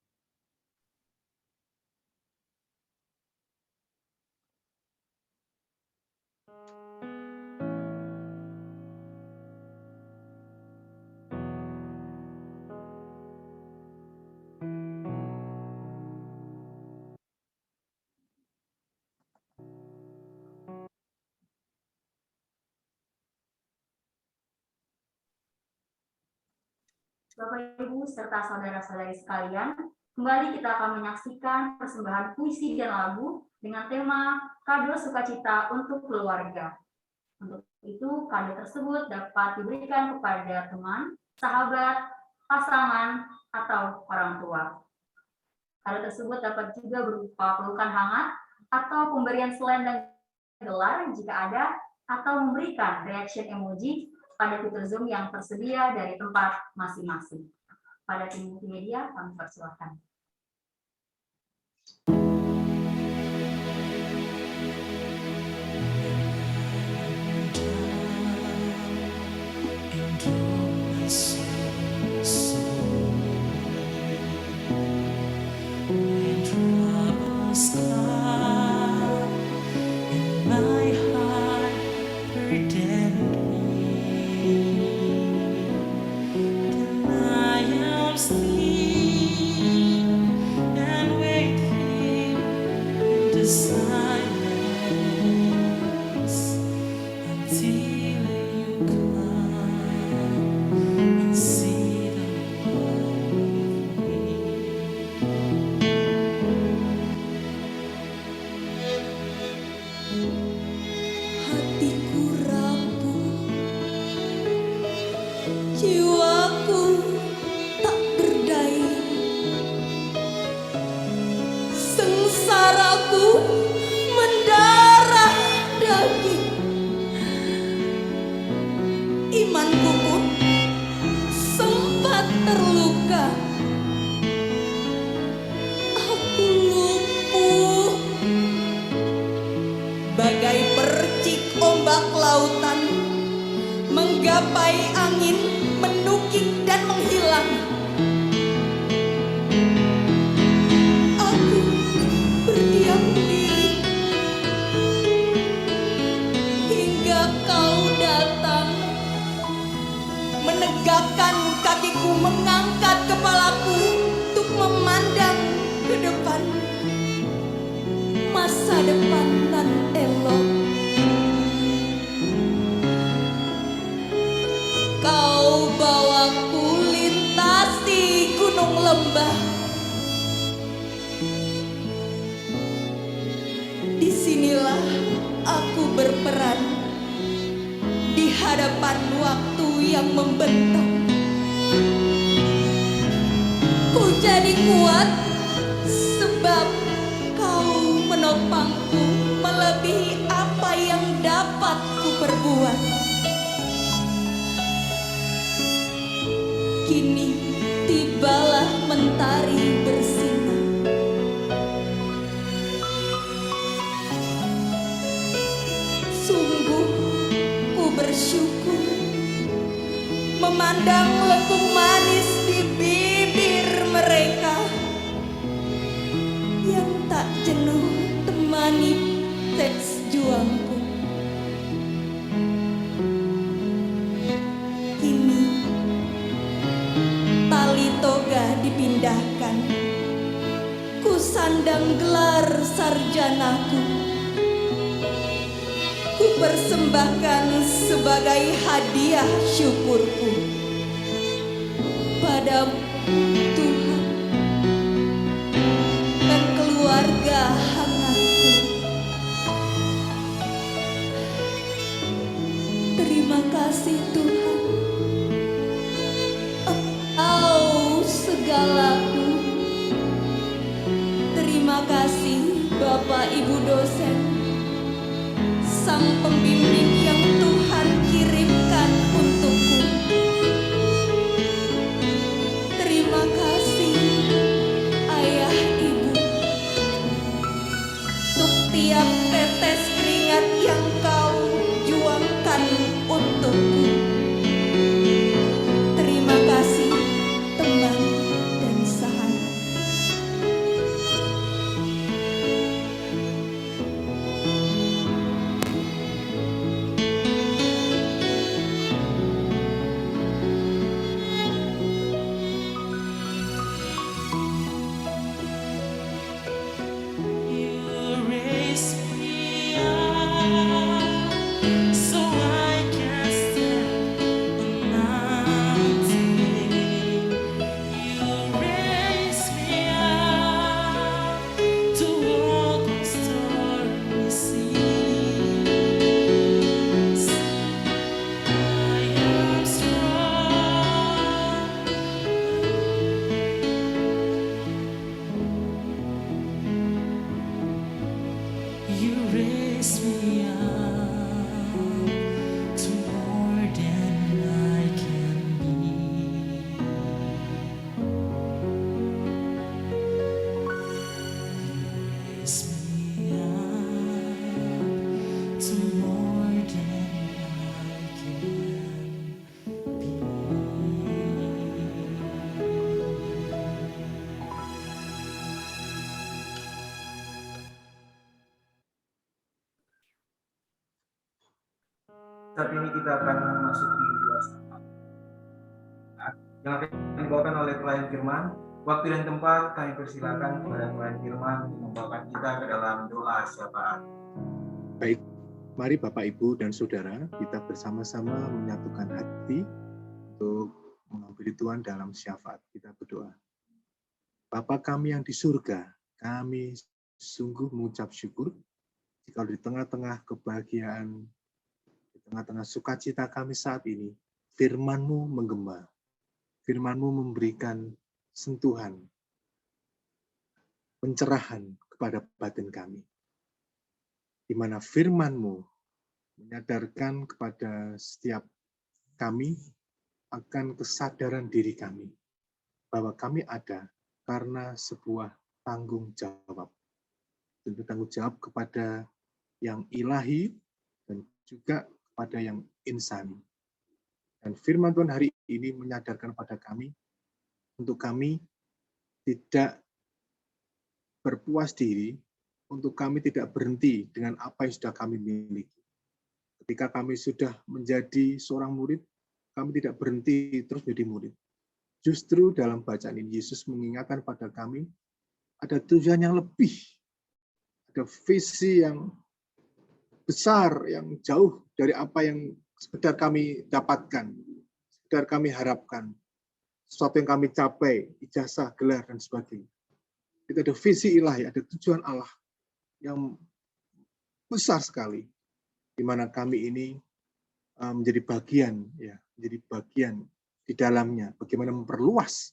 [SPEAKER 1] Bapak, Ibu, serta saudara-saudari sekalian, kembali kita akan menyaksikan persembahan puisi dan lagu dengan tema Kado Sukacita untuk Keluarga. Untuk itu, kado tersebut dapat diberikan kepada teman, sahabat, pasangan, atau orang tua. Kado tersebut dapat juga berupa pelukan hangat atau pemberian selendang gelar jika ada, atau memberikan reaction emoji pada fitur Zoom yang tersedia dari tempat masing-masing. Pada tim multimedia, kami persilakan.
[SPEAKER 12] Di berperan di hadapan waktu yang membentang. Ku jadi kuat sebab Kau menopangku melebihi apa yang dapat ku perbuat. Kini tibalah mentari bersinar. Sungguh ku bersyukur memandang lekuk manis di bibir mereka yang tak jenuh temani teks juangku. Kini tali toga dipindahkan, ku sandang gelar sarjanaku, ku persembahkan sebagai hadiah syukurku padamu Tuhan dan keluarga hangatku. Terima kasih Tuhan, Engkau segalaku. Terima kasih Bapak Ibu dosen, sang pembimbing yang Tuhan kirimkan untukku. Terima kasih Ayah Ibu untuk tiap tetes keringat yang Kau juangkan untukku. Terima kasih teman dan sahabat.
[SPEAKER 2] Saat ini kita akan memasuki dua setengah yang akan dibawakan oleh pelayan firman. Waktu dan tempat kami persilakan kepada pelayan firman untuk membawakan kita ke dalam doa syafaat.
[SPEAKER 10] Baik, mari Bapak, Ibu, dan Saudara, kita bersama-sama menyatukan hati untuk menghampiri Tuhan dalam syafaat. Kita berdoa. Bapa kami yang di surga, kami sungguh mengucap syukur jika di tengah-tengah kebahagiaan, di tengah-tengah sukacita kami saat ini, firman-Mu menggema, firman-Mu memberikan sentuhan, pencerahan kepada batin kami, di mana firman-Mu menyadarkan kepada setiap kami akan kesadaran diri kami, bahwa kami ada karena sebuah tanggung jawab. Tentu tanggung jawab kepada yang ilahi dan juga kepada yang insani. Dan firman Tuhan hari ini menyadarkan pada kami, untuk kami tidak berpuas diri, untuk kami tidak berhenti dengan apa yang sudah kami miliki. Ketika kami sudah menjadi seorang murid, kami tidak berhenti terus menjadi murid. Justru dalam bacaan ini, Yesus mengingatkan pada kami, ada tujuan yang lebih, ada visi yang besar, yang jauh dari apa yang sekedar kami dapatkan, sekedar kami harapkan, sesuatu yang kami capai, ijazah, gelar, dan sebagainya. Itu ada visi ilahi, ada tujuan Allah yang besar sekali. di mana kami ini menjadi bagian, ya, menjadi bagian di dalamnya. Bagaimana memperluas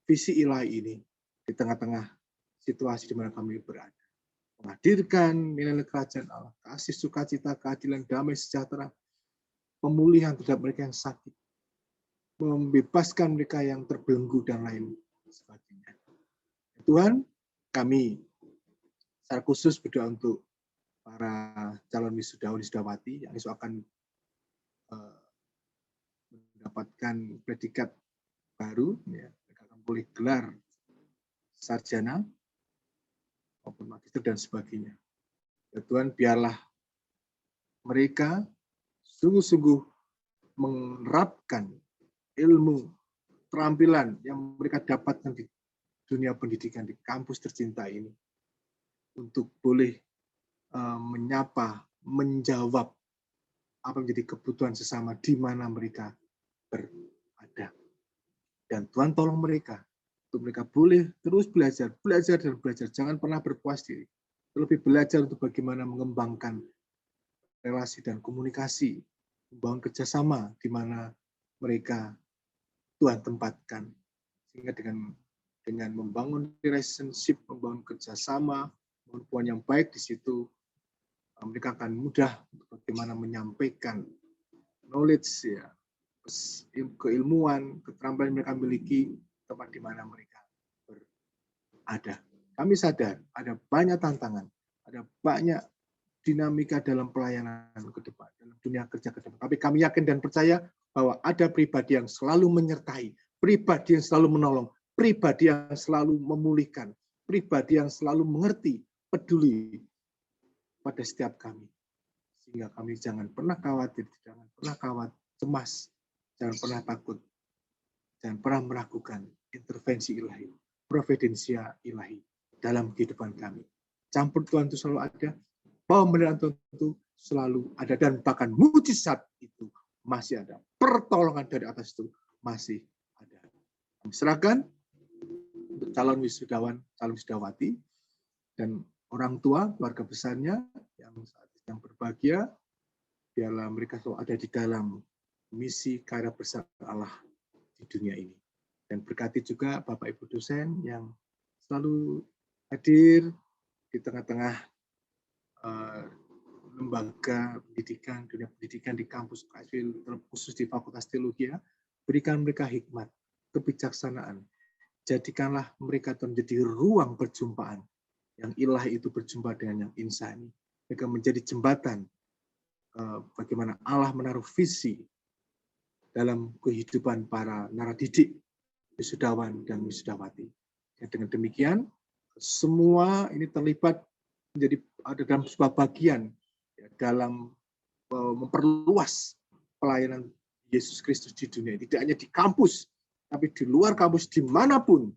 [SPEAKER 10] visi ilahi ini di tengah-tengah situasi di mana kami berada. Menghadirkan nilai kerajaan Allah, kasih, sukacita, keadilan, damai, sejahtera, pemulihan terhadap mereka yang sakit, membebaskan mereka yang terbelenggu dan lain sebagainya. Tuhan, kami secara khusus berdoa untuk para calon wisudawan wisudawati yang besok akan mendapatkan predikat baru, ya, mereka akan boleh gelar sarjana maupun magister dan sebagainya. Ya Tuhan, biarlah mereka sungguh-sungguh menerapkan ilmu, keterampilan yang mereka dapatkan di dunia pendidikan di kampus tercinta ini untuk boleh menyapa, menjawab apa menjadi kebutuhan sesama di mana mereka berada. Dan Tuhan tolong mereka untuk mereka boleh terus belajar dan belajar. Jangan pernah berpuas diri. Lebih belajar untuk bagaimana mengembangkan relasi dan komunikasi, membangun kerjasama di mana mereka Tuhan tempatkan. Sehingga dengan membangun relationship, membangun kerjasama, membangun hubungan yang baik di situ, mereka akan mudah untuk bagaimana menyampaikan knowledge, ya, keilmuan, keterampilan yang mereka miliki tempat di mana mereka berada. Kami sadar ada banyak tantangan, ada banyak dinamika dalam pelayanan ke depan, dalam dunia kerja ke depan. Tapi kami yakin dan percaya bahwa ada pribadi yang selalu menyertai, pribadi yang selalu menolong, pribadi yang selalu memulihkan, pribadi yang selalu mengerti, peduli pada setiap kami. Sehingga kami jangan pernah khawatir, jangan pernah cemas, jangan pernah takut, jangan pernah meragukan intervensi ilahi, providensia ilahi dalam kehidupan kami. Campur Tuhan itu selalu ada, pemeliharaan Tuhan itu selalu ada, dan bahkan mujizat itu masih ada. Pertolongan dari atas itu masih ada. Kami serahkan untuk calon wisudawan, calon wisudawati, dan orang tua, keluarga besarnya yang saat sedang berbahagia, biarlah mereka selalu ada di dalam misi karya besar Allah di dunia ini. Dan berkati juga Bapak Ibu dosen yang selalu hadir di tengah-tengah lembaga pendidikan, dunia pendidikan di kampus KSW, khusus di Fakultas Teologi. Berikan mereka hikmat, kebijaksanaan. Jadikanlah mereka menjadi ruang perjumpaan yang ilahi itu berjumpa dengan yang insani. Mereka menjadi jembatan bagaimana Allah menaruh visi dalam kehidupan para naradidik, wisudawan dan wisudawati. Ya, dengan demikian, semua ini terlibat menjadi ada dalam sebuah bagian, ya, dalam memperluas pelayanan Yesus Kristus di dunia. Tidak hanya di kampus, tapi di luar kampus, dimanapun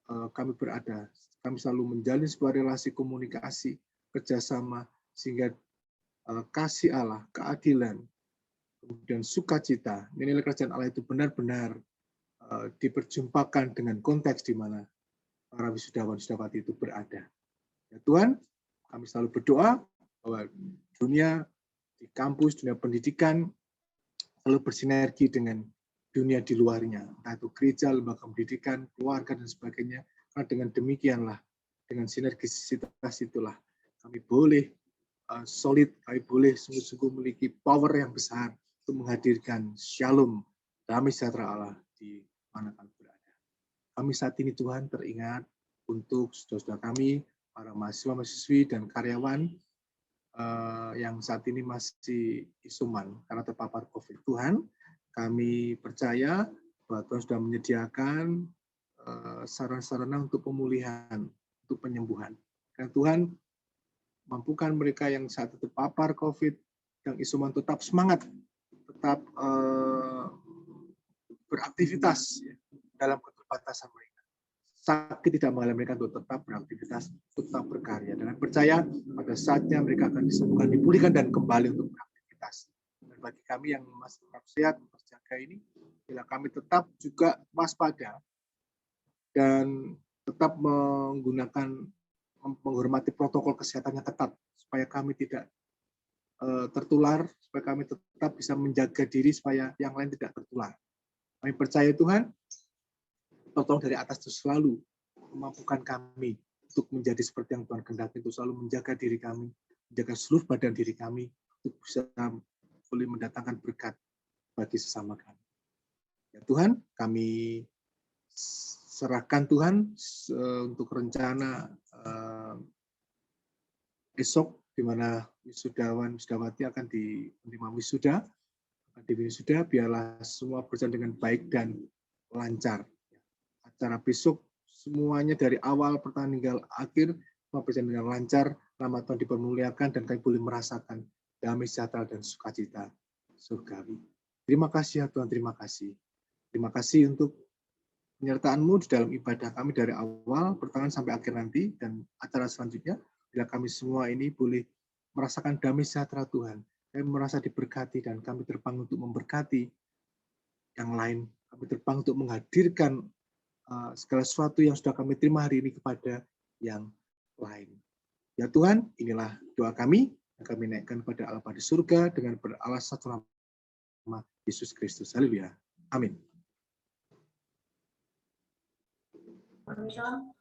[SPEAKER 10] kami berada. Kami selalu menjalin sebuah relasi komunikasi, kerjasama, sehingga kasih Allah, keadilan, kemudian sukacita, nilai kerajaan Allah itu benar-benar diperjumpakan dengan konteks di mana para wisudawan wisudawati itu berada. Ya Tuhan, kami selalu berdoa bahwa dunia di kampus, dunia pendidikan selalu bersinergi dengan dunia di luarnya, entah itu gereja, lembaga pendidikan, keluarga, dan sebagainya. Karena dengan demikianlah, dengan sinergisitas itulah kami boleh solid, kami boleh sungguh-sungguh memiliki power yang besar untuk menghadirkan shalom, damai sejahtera Allah di mana kami berada. Kami saat ini Tuhan teringat untuk saudara-saudara kami, para mahasiswa-mahasiswi dan karyawan yang saat ini masih isoman karena terpapar COVID. Tuhan, kami percaya bahwa Tuhan sudah menyediakan sarana-sarana untuk pemulihan, untuk penyembuhan. Dan Tuhan, mampukan mereka yang saat itu terpapar COVID, yang isoman tetap semangat, tetap beraktivitas ya, dalam keterbatasan mereka. Sakit tidak menghalangi mereka untuk tetap beraktivitas, tetap berkarya. Dan percaya pada saatnya mereka akan disembuhkan, dipulihkan, dan kembali untuk beraktivitas. Dan bagi kami yang masih tetap sehat, terjaga ini, bila kami tetap juga waspada dan tetap menghormati protokol kesehatan yang ketat, supaya kami tidak tertular, supaya kami tetap bisa menjaga diri supaya yang lain tidak tertular. Kami percaya Tuhan, tolong dari atas itu selalu memampukan kami untuk menjadi seperti yang Tuhan kehendaki, itu selalu menjaga diri kami, menjaga seluruh badan diri kami, untuk bisa boleh mendatangkan berkat bagi sesama kami. Ya Tuhan, kami serahkan Tuhan untuk rencana esok, di mana wisudawan wisudawati akan menerima wisuda, biarlah semua berjalan dengan baik dan lancar. Acara besok semuanya dari awal pertengahan hingga akhir semua berjalan dengan lancar, nama Tuhan dipermuliakan, dan kami boleh merasakan damai sejahtera dan sukacita surgawi. Terima kasih ya Tuhan, terima kasih. Terima kasih untuk penyertaan-Mu di dalam ibadah kami dari awal, pertengahan sampai akhir nanti, dan acara selanjutnya, bila kami semua ini boleh merasakan damai sejahtera Tuhan, kami merasa diberkati, dan kami terbang untuk memberkati yang lain, kami terbang untuk menghadirkan segala sesuatu yang sudah kami terima hari ini kepada yang lain. Ya Tuhan, inilah doa kami, yang kami naikkan kepada Allah di surga, dengan beralas satu nama Yesus Kristus. Haleluya. Amin.
[SPEAKER 1] Permission.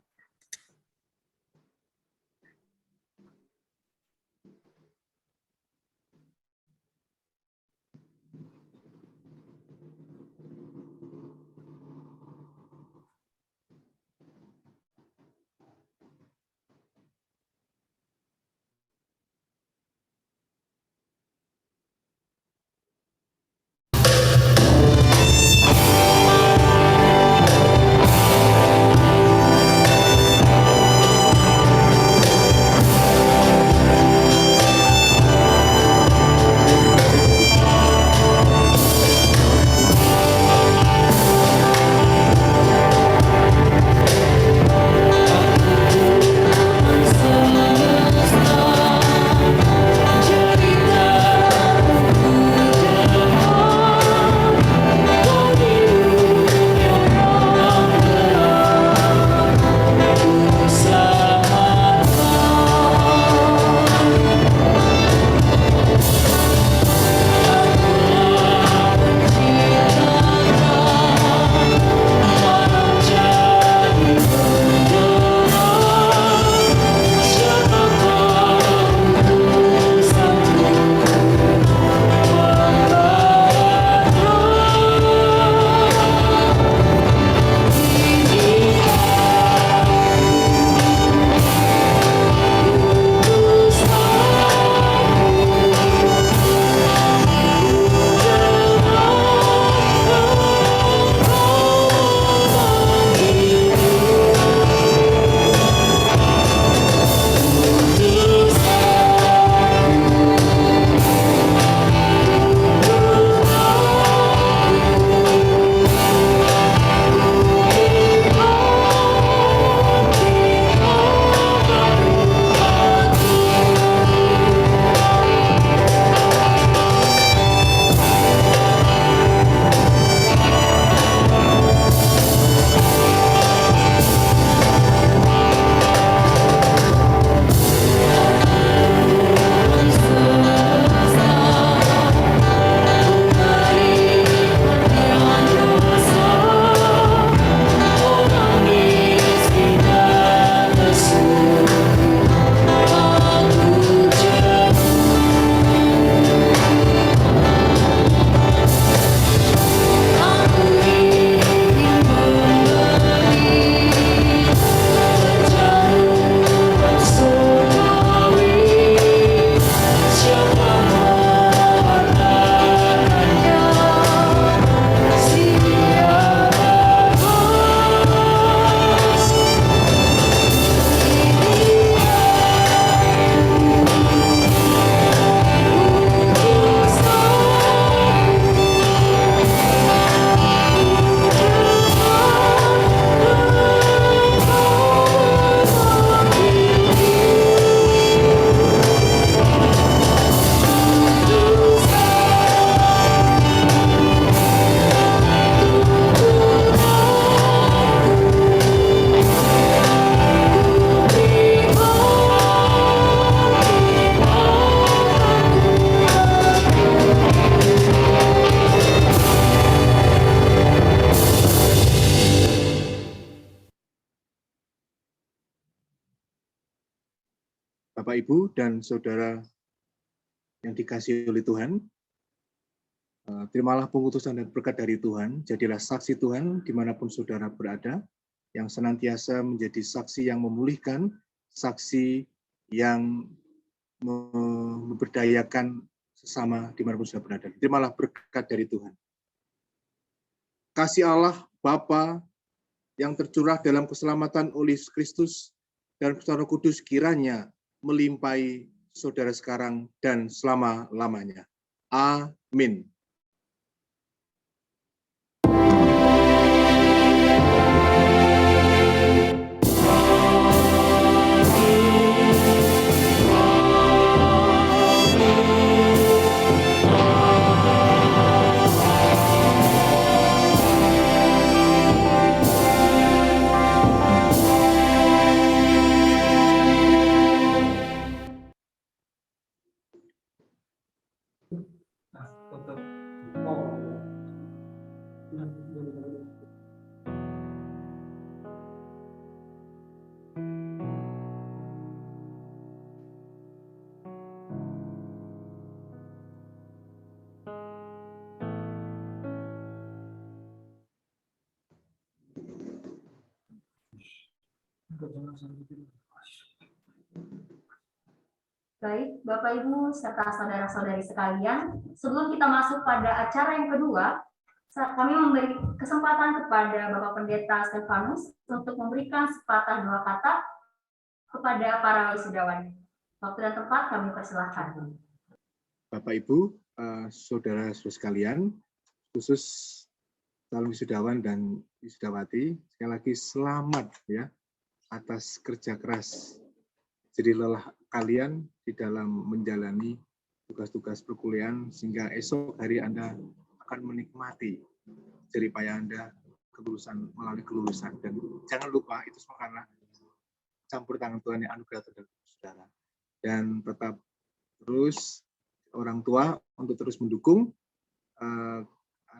[SPEAKER 10] Bapak, Ibu, dan saudara yang dikasihi oleh Tuhan, terimalah pengutusan dan berkat dari Tuhan, jadilah saksi Tuhan dimanapun saudara berada, yang senantiasa menjadi saksi yang memulihkan, saksi yang memberdayakan sesama dimanapun saudara berada. Terimalah berkat dari Tuhan. Kasih Allah, Bapa yang tercurah dalam keselamatan oleh Yesus Kristus dan Roh Kudus kiranya melimpahi saudara sekarang dan selama-lamanya. Amin.
[SPEAKER 1] Baik, Bapak, Ibu, serta saudara-saudari sekalian, sebelum kita masuk pada acara yang kedua, kami memberi kesempatan kepada Bapak Pendeta Stefanus untuk memberikan sepatah dua kata kepada para wisudawan. Waktu dan tempat kami persilahkan.
[SPEAKER 10] Bapak, Ibu, saudara-saudara sekalian, khusus calon wisudawan dan wisudawati, sekali lagi selamat ya atas kerja keras. Jadi lelah kalian di dalam menjalani tugas-tugas perkuliahan sehingga esok hari Anda akan menikmati jerih payah Anda kelulusan melalui kelulusan, dan jangan lupa itu semua karena campur tangan Tuhan yang anugerah terhadap saudara. Dan tetap terus orang tua untuk terus mendukung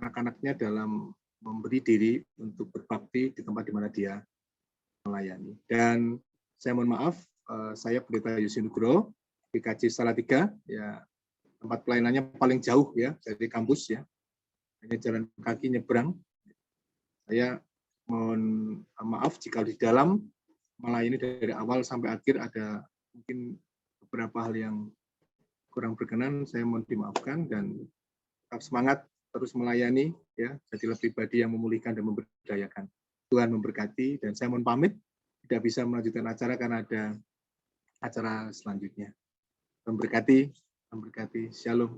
[SPEAKER 10] anak-anaknya dalam memberi diri untuk berbakti di tempat di mana dia melayani. Dan saya mohon maaf, saya Pendeta Yosi Nugroho, GKJ Salatiga, ya tempat pelayanannya paling jauh ya dari kampus ya, hanya jalan kaki nyebrang. Saya mohon maaf jika di dalam melayani dari awal sampai akhir ada mungkin beberapa hal yang kurang berkenan, saya mohon dimaafkan dan tetap semangat terus melayani ya, jadilah pribadi yang memulihkan dan memberdayakan. Tuhan memberkati, dan saya mohon pamit, tidak bisa melanjutkan acara karena ada acara selanjutnya. Memberkati, memberkati. Shalom.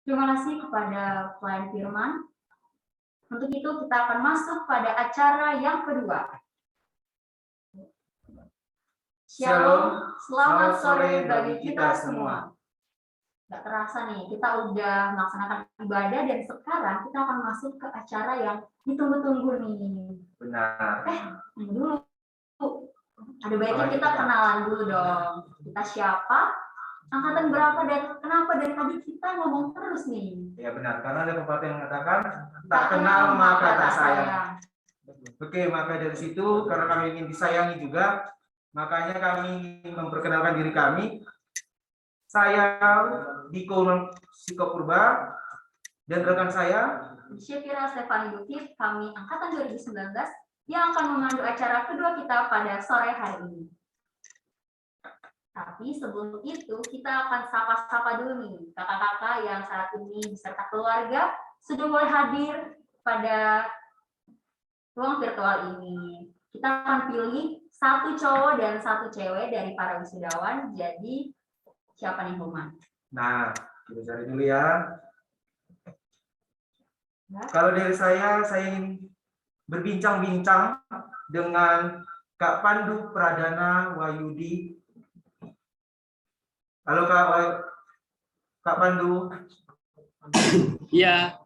[SPEAKER 1] Terima kasih kepada pelayan firman. Untuk itu kita akan masuk pada acara yang kedua. Shalom, selamat sore bagi kita semua. Nggak terasa nih, kita udah melaksanakan ibadah dan sekarang kita akan masuk ke acara yang ditunggu-tunggu nih.
[SPEAKER 2] Benar.
[SPEAKER 1] Dulu. Ada baiknya kita kenalan dulu dong. Kita siapa? Angkatan berapa dan kenapa dari tadi kita ngomong terus nih?
[SPEAKER 2] Ya benar, karena ada pepatah yang mengatakan tak kenal maka tak sayang. Oke, maka dari situ karena kami ingin disayangi juga, makanya kami ingin memperkenalkan diri kami. Saya Diko Sikopurba dan rekan saya
[SPEAKER 1] Syafira Stefani Bukit, kami angkatan 2019 yang akan memandu acara kedua kita pada sore hari ini. Tapi sebelum itu kita akan sapa-sapa dulu nih kakak-kakak yang saat ini beserta keluarga sudah mulai hadir pada ruang virtual ini. Kita akan pilih satu cowok dan satu cewek dari para wisudawan. Jadi siapa nih Human?
[SPEAKER 2] Nah, kita cari dulu ya. Kalau dari saya ingin berbincang-bincang dengan Kak Pandu Pradana Wayudi. Halo Kak Pandu.
[SPEAKER 13] Iya.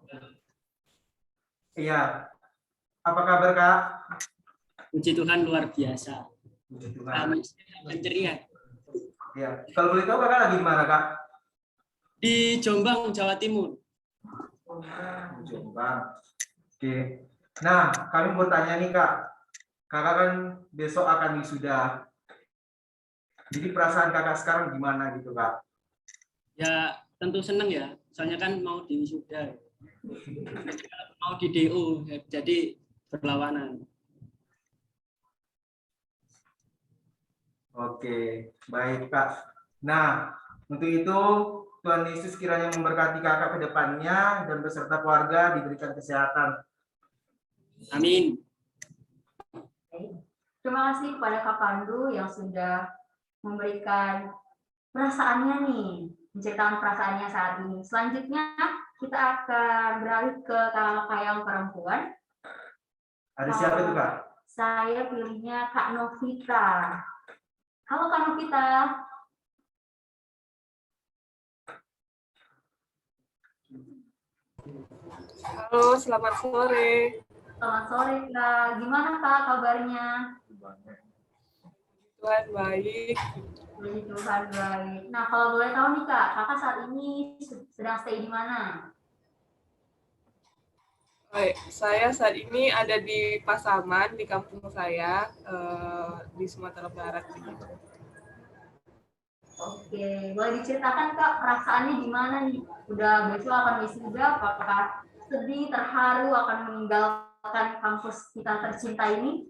[SPEAKER 2] Iya. Apa kabar Kak?
[SPEAKER 13] Puji Tuhan luar biasa.
[SPEAKER 2] Puji Tuhan.
[SPEAKER 13] Kami ceria.
[SPEAKER 2] Ya. Kalau boleh tahu Kakak lagi di mana Kak?
[SPEAKER 13] Di Jombang, Jawa Timur.
[SPEAKER 2] Jombang. Oke. Nah, kami mau tanya nih Kak. Kakak kan besok akan wisuda. Jadi perasaan kakak sekarang gimana gitu Kak?
[SPEAKER 13] Ya tentu seneng ya, soalnya kan mau di wisuda, mau di DO, jadi berlawanan.
[SPEAKER 2] Oke, baik Kak. Nah, untuk itu Tuhan Yesus kiranya memberkati kakak ke depannya dan beserta keluarga diberikan kesehatan.
[SPEAKER 13] Amin.
[SPEAKER 1] Terima kasih kepada Kak Pandu yang sudah memberikan perasaannya nih, menceritakan perasaannya saat ini. Selanjutnya kita akan beralih ke kakak yang perempuan.
[SPEAKER 2] Ada siapa itu Kak?
[SPEAKER 1] Saya pilihnya Kak Novita. Halo Kak Novita.
[SPEAKER 15] Halo, selamat sore.
[SPEAKER 1] Selamat sore Kak. Gimana Kak kabarnya?
[SPEAKER 15] Tuhan baik.
[SPEAKER 1] Puji Tuhan baik. Nah, kalau boleh tahu nih Kak, Kakak saat ini sedang stay di mana?
[SPEAKER 15] Baik, saya saat ini ada di Pasaman, di kampung saya, di Sumatera Barat.
[SPEAKER 1] Oke, boleh diceritakan Kak perasaannya gimana nih? Udah besok akan wisuda, apakah sedih, terharu akan meninggalkan kampus kita tercinta ini?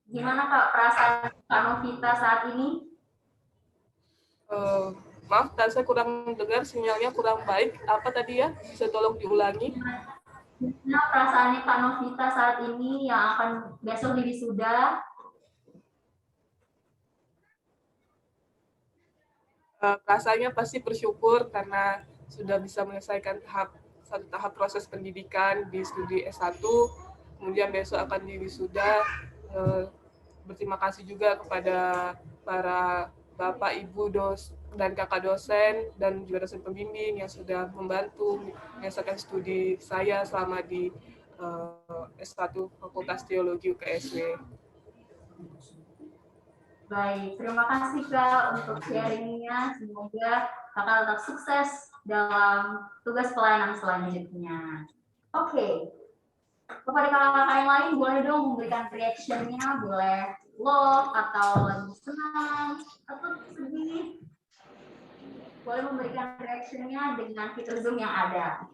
[SPEAKER 1] Gimana Kak perasaan Kak Novita saat ini?
[SPEAKER 15] Maaf, tadi saya kurang dengar, sinyalnya kurang baik. Apa tadi ya? Bisa tolong diulangi?
[SPEAKER 1] Gimana perasaannya Kak Novita saat ini yang akan besok diwisuda?
[SPEAKER 15] Rasanya pasti bersyukur karena sudah bisa menyelesaikan satu tahap proses pendidikan di studi S1, kemudian besok akan diwisuda. Berterima kasih juga kepada para Bapak, Ibu, dan kakak dosen, dan juga dosen pembimbing yang sudah membantu menyelesaikan studi saya selama di S1 Fakultas Teologi UKSW.
[SPEAKER 1] Baik, terima kasih Kak untuk sharingnya. Semoga Kakak tetap sukses dalam tugas pelayanan selanjutnya. Oke, kepada kakak-kakak yang lain boleh dong memberikan reaction-nya, boleh love atau lagi senang atau sedih. Boleh memberikan reaction-nya dengan fitur Zoom yang ada.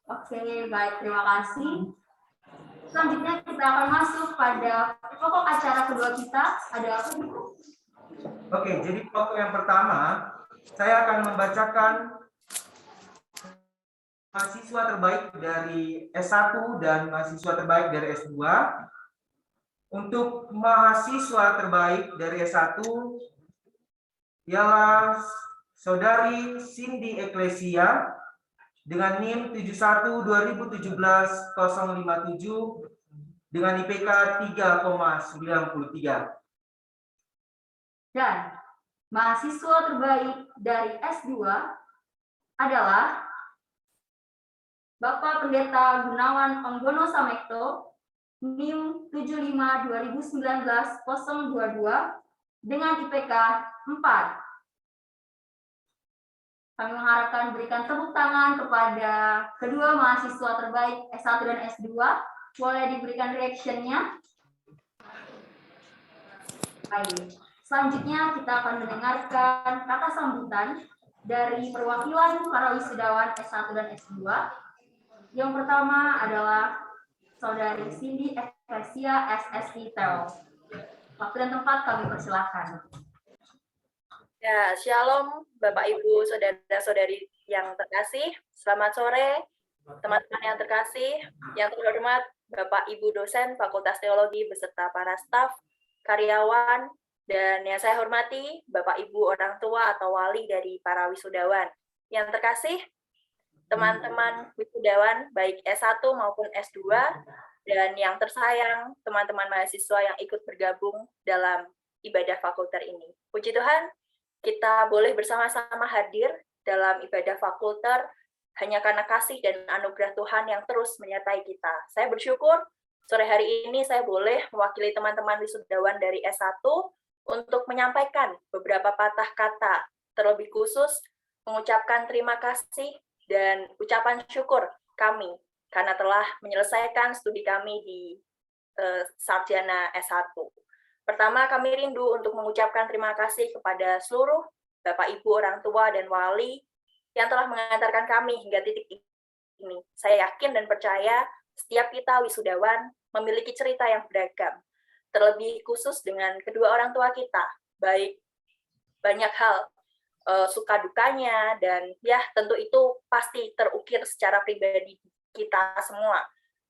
[SPEAKER 1] Oke, baik, terima kasih. Selanjutnya kita akan masuk pada pokok acara kedua kita. Ada apa nih?
[SPEAKER 2] Oke, jadi pokok yang pertama, saya akan membacakan mahasiswa terbaik dari S1 dan mahasiswa terbaik dari S2. Untuk mahasiswa terbaik dari S1 ialah Saudari Cindy Ecclesia dengan NIM 71-2017-057 dengan IPK 3,93.
[SPEAKER 1] Dan mahasiswa terbaik dari S2 adalah Bapak Pendeta Gunawan Panggono Samekto, NIM 75-2019-022 dengan IPK 4. Kami mengharapkan berikan tepuk tangan kepada kedua mahasiswa terbaik S1 dan S2. Boleh diberikan reaction-nya. Baik. Selanjutnya kita akan mendengarkan kata sambutan dari perwakilan para wisudawan S1 dan S2. Yang pertama adalah Saudari Cindy Ecclesia SSI Theo. Waktu dan tempat kami persilakan.
[SPEAKER 16] Ya, Shalom Bapak Ibu Saudara-saudari yang terkasih. Selamat sore teman-teman yang terkasih. Yang terhormat Bapak Ibu dosen Fakultas Teologi beserta para staf, karyawan, dan yang saya hormati Bapak Ibu orang tua atau wali dari para wisudawan. Yang terkasih teman-teman wisudawan baik S1 maupun S2, dan yang tersayang teman-teman mahasiswa yang ikut bergabung dalam ibadah fakultas ini. Puji Tuhan, kita boleh bersama-sama hadir dalam ibadah fakultas hanya karena kasih dan anugerah Tuhan yang terus menyertai kita. Saya bersyukur sore hari ini saya boleh mewakili teman-teman wisudawan dari S1 untuk menyampaikan beberapa patah kata, terlebih khusus mengucapkan terima kasih dan ucapan syukur kami karena telah menyelesaikan studi kami di sarjana S1. Pertama, kami rindu untuk mengucapkan terima kasih kepada seluruh Bapak, Ibu, orang tua, dan wali yang telah mengantarkan kami hingga titik ini. Saya yakin dan percaya setiap kita wisudawan memiliki cerita yang beragam, terlebih khusus dengan kedua orang tua kita, baik banyak hal suka dukanya, dan ya tentu itu pasti terukir secara pribadi kita semua.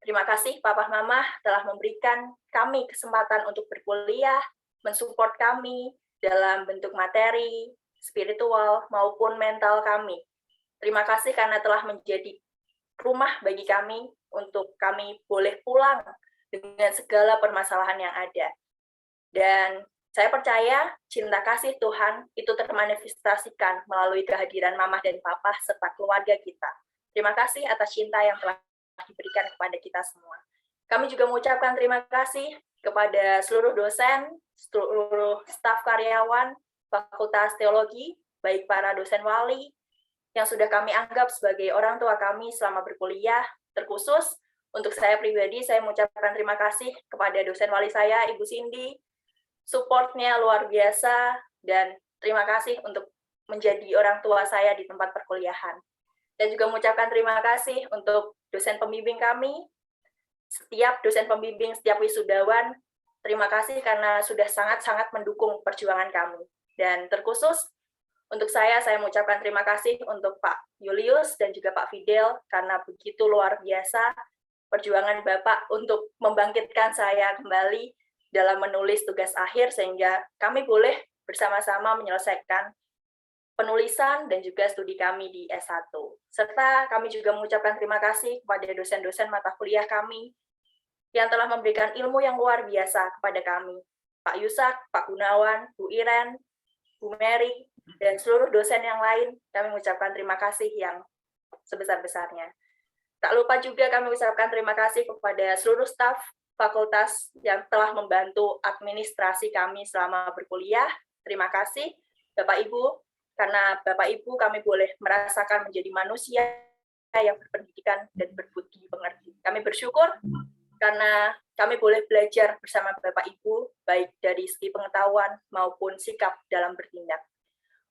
[SPEAKER 16] Terima kasih Papa Mama telah memberikan kami kesempatan untuk berkuliah, mensupport kami dalam bentuk materi, spiritual, maupun mental kami. Terima kasih karena telah menjadi rumah bagi kami untuk kami boleh pulang dengan segala permasalahan yang ada. Dan saya percaya cinta kasih Tuhan itu termanifestasikan melalui kehadiran Mama dan Papa serta keluarga kita. Terima kasih atas cinta yang telah diberikan kepada kita semua. Kami juga mengucapkan terima kasih kepada seluruh dosen, seluruh staf karyawan Fakultas Teologi, baik para dosen wali, yang sudah kami anggap sebagai orang tua kami selama berkuliah, terkhusus untuk saya pribadi, saya mengucapkan terima kasih kepada dosen wali saya, Ibu Cindy, support-nya luar biasa, dan terima kasih untuk menjadi orang tua saya di tempat perkuliahan. Dan juga mengucapkan terima kasih untuk dosen pembimbing kami, setiap dosen pembimbing, setiap wisudawan, terima kasih karena sudah sangat-sangat mendukung perjuangan kami. Dan terkhusus untuk saya mengucapkan terima kasih untuk Pak Julius dan juga Pak Fidel, karena begitu luar biasa perjuangan Bapak untuk membangkitkan saya kembali dalam menulis tugas akhir, sehingga kami boleh bersama-sama menyelesaikan penulisan dan juga studi kami di S1. Serta kami juga mengucapkan terima kasih kepada dosen-dosen mata kuliah kami yang telah memberikan ilmu yang luar biasa kepada kami. Pak Yusak, Pak Gunawan, Bu Iren, Bu Mary, dan seluruh dosen yang lain, kami mengucapkan terima kasih yang sebesar-besarnya. Tak lupa juga kami mengucapkan terima kasih kepada seluruh staf fakultas yang telah membantu administrasi kami selama berkuliah. Terima kasih, Bapak Ibu, karena Bapak Ibu kami boleh merasakan menjadi manusia yang berpendidikan dan berbudi pekerti. Kami bersyukur karena kami boleh belajar bersama Bapak Ibu, baik dari segi pengetahuan maupun sikap dalam bertindak.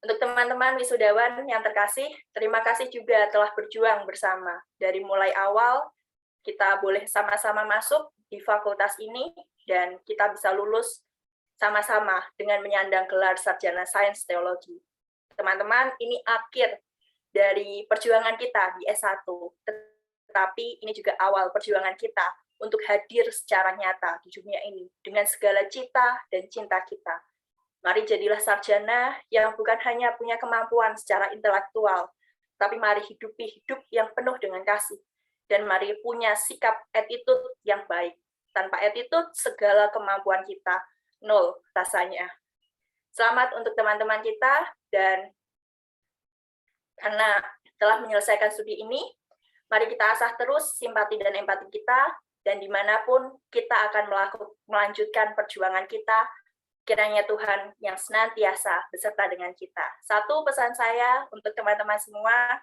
[SPEAKER 16] Untuk teman-teman wisudawan yang terkasih, terima kasih juga telah berjuang bersama. Dari mulai awal, kita boleh sama-sama masuk di fakultas ini, dan kita bisa lulus sama-sama dengan menyandang gelar sarjana sains teologi. Teman-teman, ini akhir dari perjuangan kita di S1, tetapi ini juga awal perjuangan kita untuk hadir secara nyata di dunia ini dengan segala cita dan cinta kita. Mari jadilah sarjana yang bukan hanya punya kemampuan secara intelektual, tapi mari hidupi hidup yang penuh dengan kasih, dan mari punya sikap attitude yang baik. Tanpa attitude, segala kemampuan kita nol rasanya. Selamat untuk teman-teman kita, dan karena telah menyelesaikan studi ini, mari kita asah terus simpati dan empati kita, dan dimanapun kita akan melanjutkan perjuangan kita, kiranya Tuhan yang senantiasa beserta dengan kita. Satu pesan saya untuk teman-teman semua,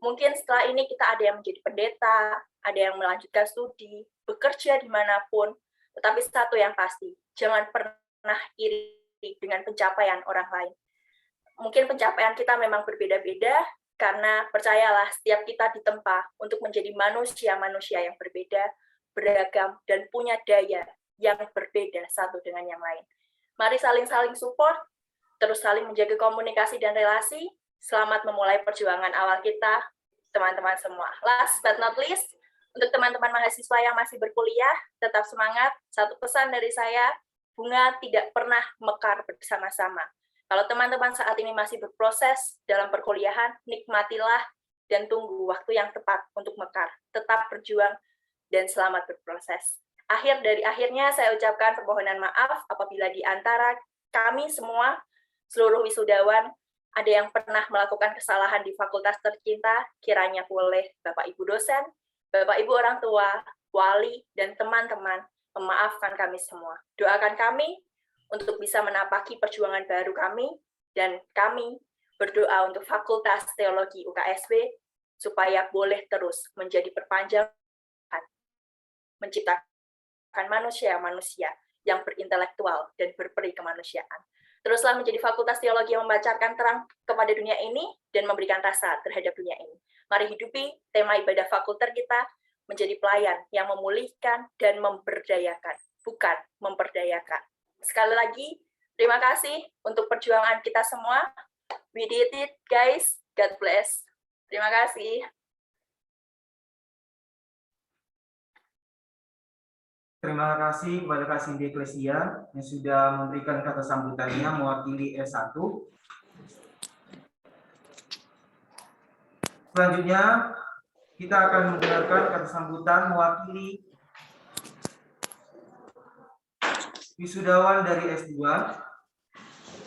[SPEAKER 16] mungkin setelah ini kita ada yang menjadi pendeta, ada yang melanjutkan studi, bekerja dimanapun, tetapi satu yang pasti, jangan pernah iri dengan pencapaian orang lain. Mungkin pencapaian kita memang berbeda-beda, karena percayalah setiap kita ditempa untuk menjadi manusia-manusia yang berbeda, beragam, dan punya daya yang berbeda satu dengan yang lain. Mari saling-saling support, terus saling menjaga komunikasi dan relasi. Selamat memulai perjuangan awal kita, teman-teman semua. Last but not least, untuk teman-teman mahasiswa yang masih berkuliah, tetap semangat. Satu pesan dari saya, bunga tidak pernah mekar bersama-sama. Kalau teman-teman saat ini masih berproses dalam perkuliahan, nikmatilah dan tunggu waktu yang tepat untuk mekar. Tetap berjuang dan selamat berproses. Akhir dari akhirnya saya ucapkan permohonan maaf apabila di antara kami semua, seluruh wisudawan, ada yang pernah melakukan kesalahan di fakultas tercinta, kiranya boleh Bapak Ibu dosen, Bapak Ibu orang tua, wali, dan teman-teman memaafkan kami semua. Doakan kami untuk bisa menapaki perjuangan baru kami, dan kami berdoa untuk Fakultas Teologi UKSW supaya boleh terus menjadi perpanjangan menciptakan manusia-manusia yang berintelektual dan berperi kemanusiaan. Teruslah menjadi fakultas teologi yang membacarkan terang kepada dunia ini dan memberikan rasa terhadap dunia ini. Mari hidupi tema ibadah fakultas kita menjadi pelayan yang memulihkan dan memberdayakan, bukan memperdayakan. Sekali lagi, terima kasih untuk perjuangan kita semua. We did it, guys. God bless. Terima kasih.
[SPEAKER 2] Terima kasih kepada Kasindi Eklesia yang sudah memberikan kata sambutannya mewakili S1. Selanjutnya, kita akan mendengarkan kata sambutan mewakili wisudawan dari S2,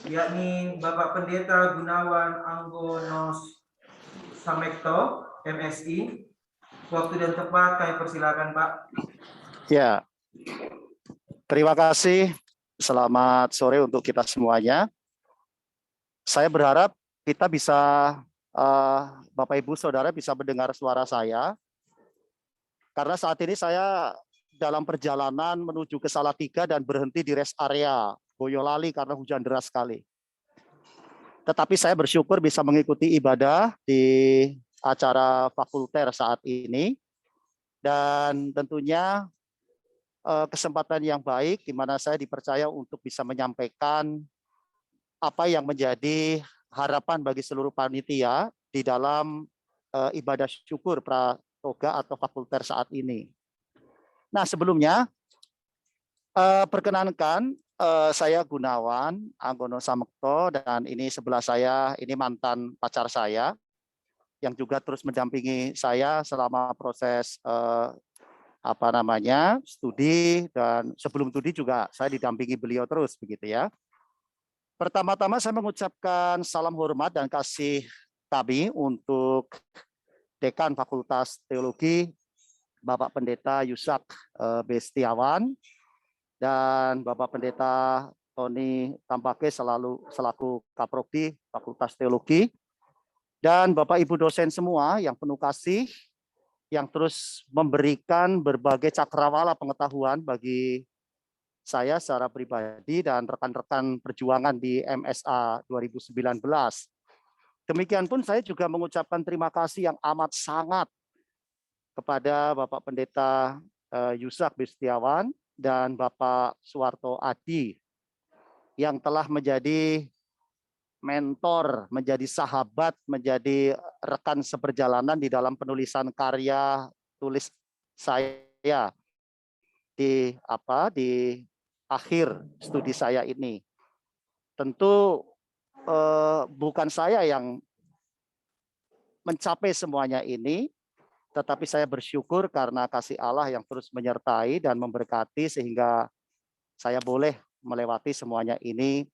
[SPEAKER 2] yakni Bapak Pendeta Gunawan Anggonos Samekto, MSI. Waktu dan tempat kami persilakan, Pak.
[SPEAKER 17] Ya, terima kasih. Selamat sore untuk kita semuanya. Saya berharap kita bisa, Bapak Ibu Saudara bisa mendengar suara saya. Karena saat ini saya dalam perjalanan menuju ke Salatiga dan berhenti di rest area Boyolali karena hujan deras sekali. Tetapi saya bersyukur bisa mengikuti ibadah di acara fakulter saat ini. Dan tentunya kesempatan yang baik di mana saya dipercaya untuk bisa menyampaikan apa yang menjadi harapan bagi seluruh panitia di dalam ibadah syukur pratoga atau fakulter saat ini. Nah, sebelumnya perkenankan saya Gunawan Anggono Samekto, dan ini sebelah saya ini mantan pacar saya yang juga terus mendampingi saya selama proses studi, dan sebelum studi juga saya didampingi beliau terus begitu ya. Pertama-tama saya mengucapkan salam hormat dan kasih kami untuk Dekan Fakultas Teologi Bapak Pendeta Yusak B. Setiawan dan Bapak Pendeta Tony Tampake selaku Kaprodi Fakultas Teologi, dan Bapak Ibu dosen semua yang penuh kasih, yang terus memberikan berbagai cakrawala pengetahuan bagi saya secara pribadi dan rekan-rekan perjuangan di MSA 2019. Demikian pun saya juga mengucapkan terima kasih yang amat sangat kepada Bapak Pendeta Yusak B. Setiawan dan Bapak Suwarto Adi yang telah menjadi mentor, menjadi sahabat, menjadi rekan seperjalanan di dalam penulisan karya tulis saya di akhir studi saya ini. Tentu bukan saya yang mencapai semuanya ini, tetapi saya bersyukur karena kasih Allah yang terus menyertai dan memberkati sehingga saya boleh melewati semuanya ini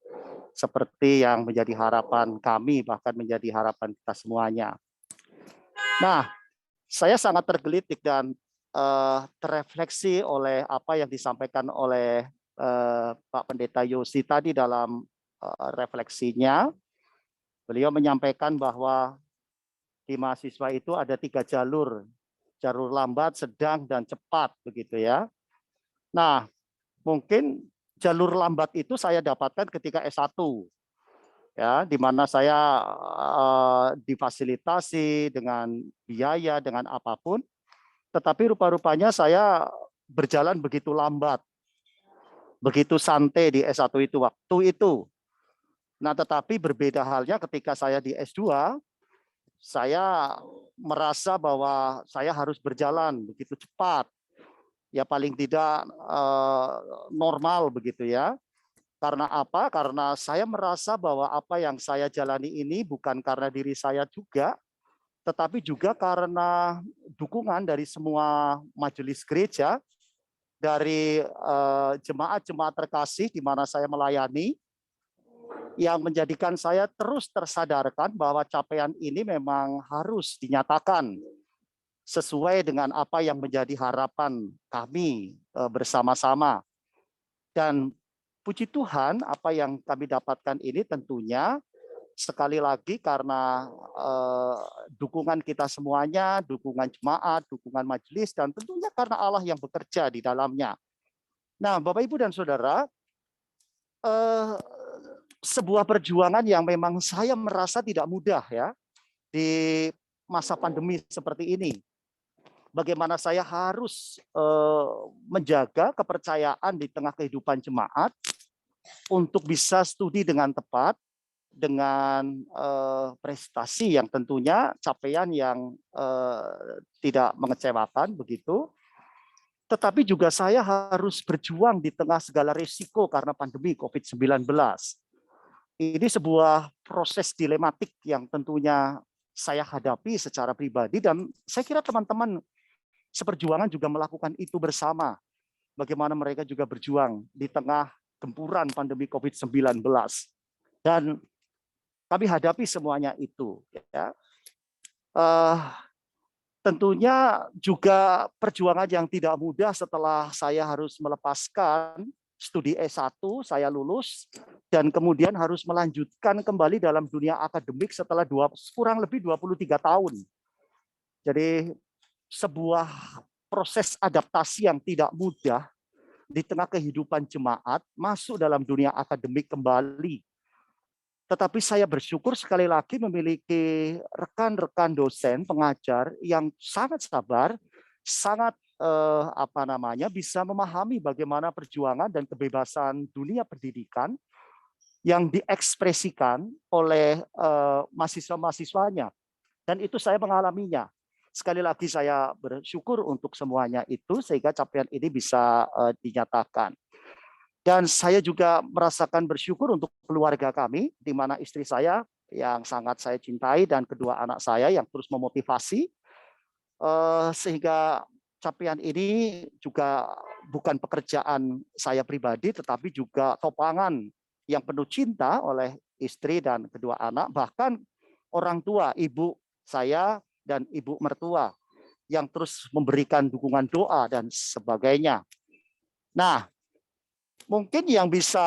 [SPEAKER 17] seperti yang menjadi harapan kami, bahkan menjadi harapan kita semuanya. Nah, saya sangat tergelitik dan terrefleksi oleh apa yang disampaikan oleh Pak Pendeta Yosi tadi dalam refleksinya. Beliau menyampaikan bahwa di mahasiswa itu ada 3 jalur, jalur lambat, sedang, dan cepat, begitu ya. Nah, mungkin jalur lambat itu saya dapatkan ketika S1, ya, di mana saya difasilitasi dengan biaya, dengan apapun, tetapi rupa-rupanya saya berjalan begitu lambat, begitu santai di S1 itu waktu itu. Nah, tetapi berbeda halnya ketika saya di S2, saya merasa bahwa saya harus berjalan begitu cepat. Ya paling tidak normal begitu ya. Karena apa? Karena saya merasa bahwa apa yang saya jalani ini bukan karena diri saya juga, tetapi juga karena dukungan dari semua majelis gereja, dari jemaat-jemaat terkasih di mana saya melayani, yang menjadikan saya terus tersadarkan bahwa capaian ini memang harus dinyatakan sesuai dengan apa yang menjadi harapan kami bersama-sama. Dan puji Tuhan, apa yang kami dapatkan ini tentunya sekali lagi karena dukungan kita semuanya, dukungan jemaat, dukungan majelis, dan tentunya karena Allah yang bekerja di dalamnya. Nah, Bapak, Ibu, dan Saudara, sebuah perjuangan yang memang saya merasa tidak mudah ya di masa pandemi seperti ini. Bagaimana saya harus menjaga kepercayaan di tengah kehidupan jemaat untuk bisa studi dengan tepat, dengan prestasi yang tentunya capaian yang tidak mengecewakan begitu. Tetapi juga saya harus berjuang di tengah segala risiko karena pandemi COVID-19. Ini sebuah proses dilematik yang tentunya saya hadapi secara pribadi, dan saya kira teman-teman seperjuangan juga melakukan itu bersama. Bagaimana mereka juga berjuang di tengah gempuran pandemi COVID-19. Dan kami hadapi semuanya itu. Ya. Tentunya juga perjuangan yang tidak mudah setelah saya harus melepaskan studi S1, saya lulus, dan kemudian harus melanjutkan kembali dalam dunia akademik setelah kurang lebih 23 tahun. Jadi sebuah proses adaptasi yang tidak mudah di tengah kehidupan jemaat, masuk dalam dunia akademik kembali. Tetapi saya bersyukur sekali lagi memiliki rekan-rekan dosen, pengajar yang sangat sabar, sangat bisa memahami bagaimana perjuangan dan kebebasan dunia pendidikan yang diekspresikan oleh mahasiswa-mahasiswanya. Dan itu saya mengalaminya. Sekali lagi saya bersyukur untuk semuanya itu sehingga capaian ini bisa dinyatakan. Dan saya juga merasakan bersyukur untuk keluarga kami, di mana istri saya yang sangat saya cintai dan kedua anak saya yang terus memotivasi, sehingga capaian ini juga bukan pekerjaan saya pribadi, tetapi juga topangan yang penuh cinta oleh istri dan kedua anak, bahkan orang tua, ibu saya dan ibu mertua yang terus memberikan dukungan doa dan sebagainya. Nah, mungkin yang bisa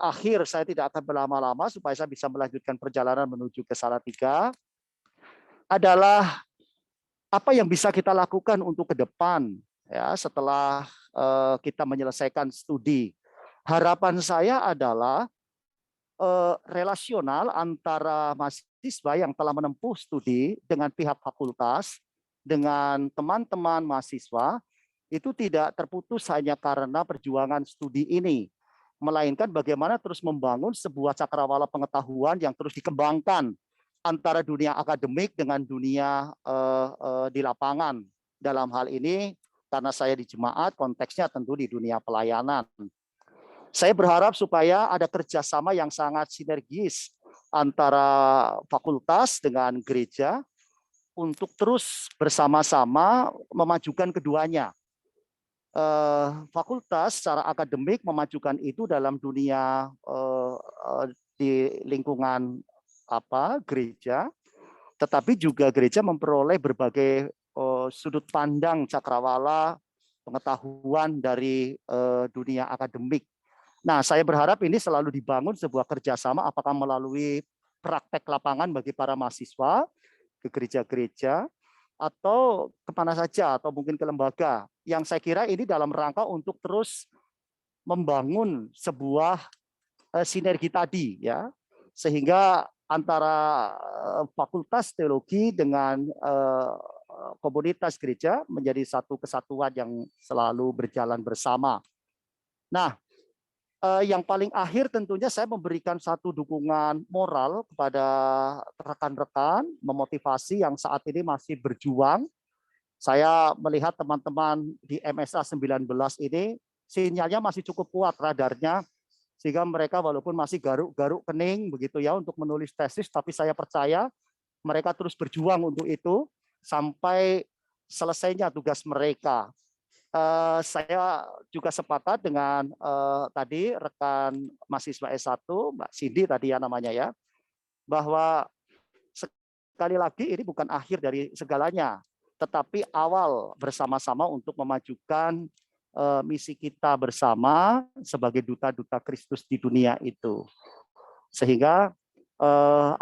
[SPEAKER 17] akhir, saya tidak akan berlama-lama supaya saya bisa melanjutkan perjalanan menuju ke Salatiga, adalah apa yang bisa kita lakukan untuk ke depan ya setelah kita menyelesaikan studi. Harapan saya adalah relasional antara mahasiswa yang telah menempuh studi dengan pihak fakultas, dengan teman-teman mahasiswa, itu tidak terputus hanya karena perjuangan studi ini, melainkan bagaimana terus membangun sebuah cakrawala pengetahuan yang terus dikembangkan antara dunia akademik dengan dunia di lapangan. Dalam hal ini, karena saya di jemaat, konteksnya tentu di dunia pelayanan. Saya berharap supaya ada kerjasama yang sangat sinergis antara fakultas dengan gereja untuk terus bersama-sama memajukan keduanya. Fakultas secara akademik memajukan itu dalam dunia di lingkungan gereja, tetapi juga gereja memperoleh berbagai sudut pandang cakrawala pengetahuan dari dunia akademik. Nah, saya berharap ini selalu dibangun sebuah kerjasama, apakah melalui praktek lapangan bagi para mahasiswa ke gereja-gereja, atau kemana saja, atau mungkin ke lembaga, yang saya kira ini dalam rangka untuk terus membangun sebuah sinergi tadi, ya, sehingga antara fakultas teologi dengan komunitas gereja menjadi satu kesatuan yang selalu berjalan bersama. Nah, yang paling akhir tentunya saya memberikan satu dukungan moral kepada rekan-rekan, memotivasi yang saat ini masih berjuang. Saya melihat teman-teman di MSA 19 ini sinyalnya masih cukup kuat radarnya, sehingga mereka walaupun masih garuk-garuk kening begitu ya untuk menulis tesis, tapi saya percaya mereka terus berjuang untuk itu sampai selesainya tugas mereka. saya juga sepakat dengan tadi rekan mahasiswa S1, Mbak Cindy tadi ya namanya ya, bahwa sekali lagi ini bukan akhir dari segalanya, tetapi awal bersama-sama untuk memajukan misi kita bersama sebagai duta-duta Kristus di dunia itu. Sehingga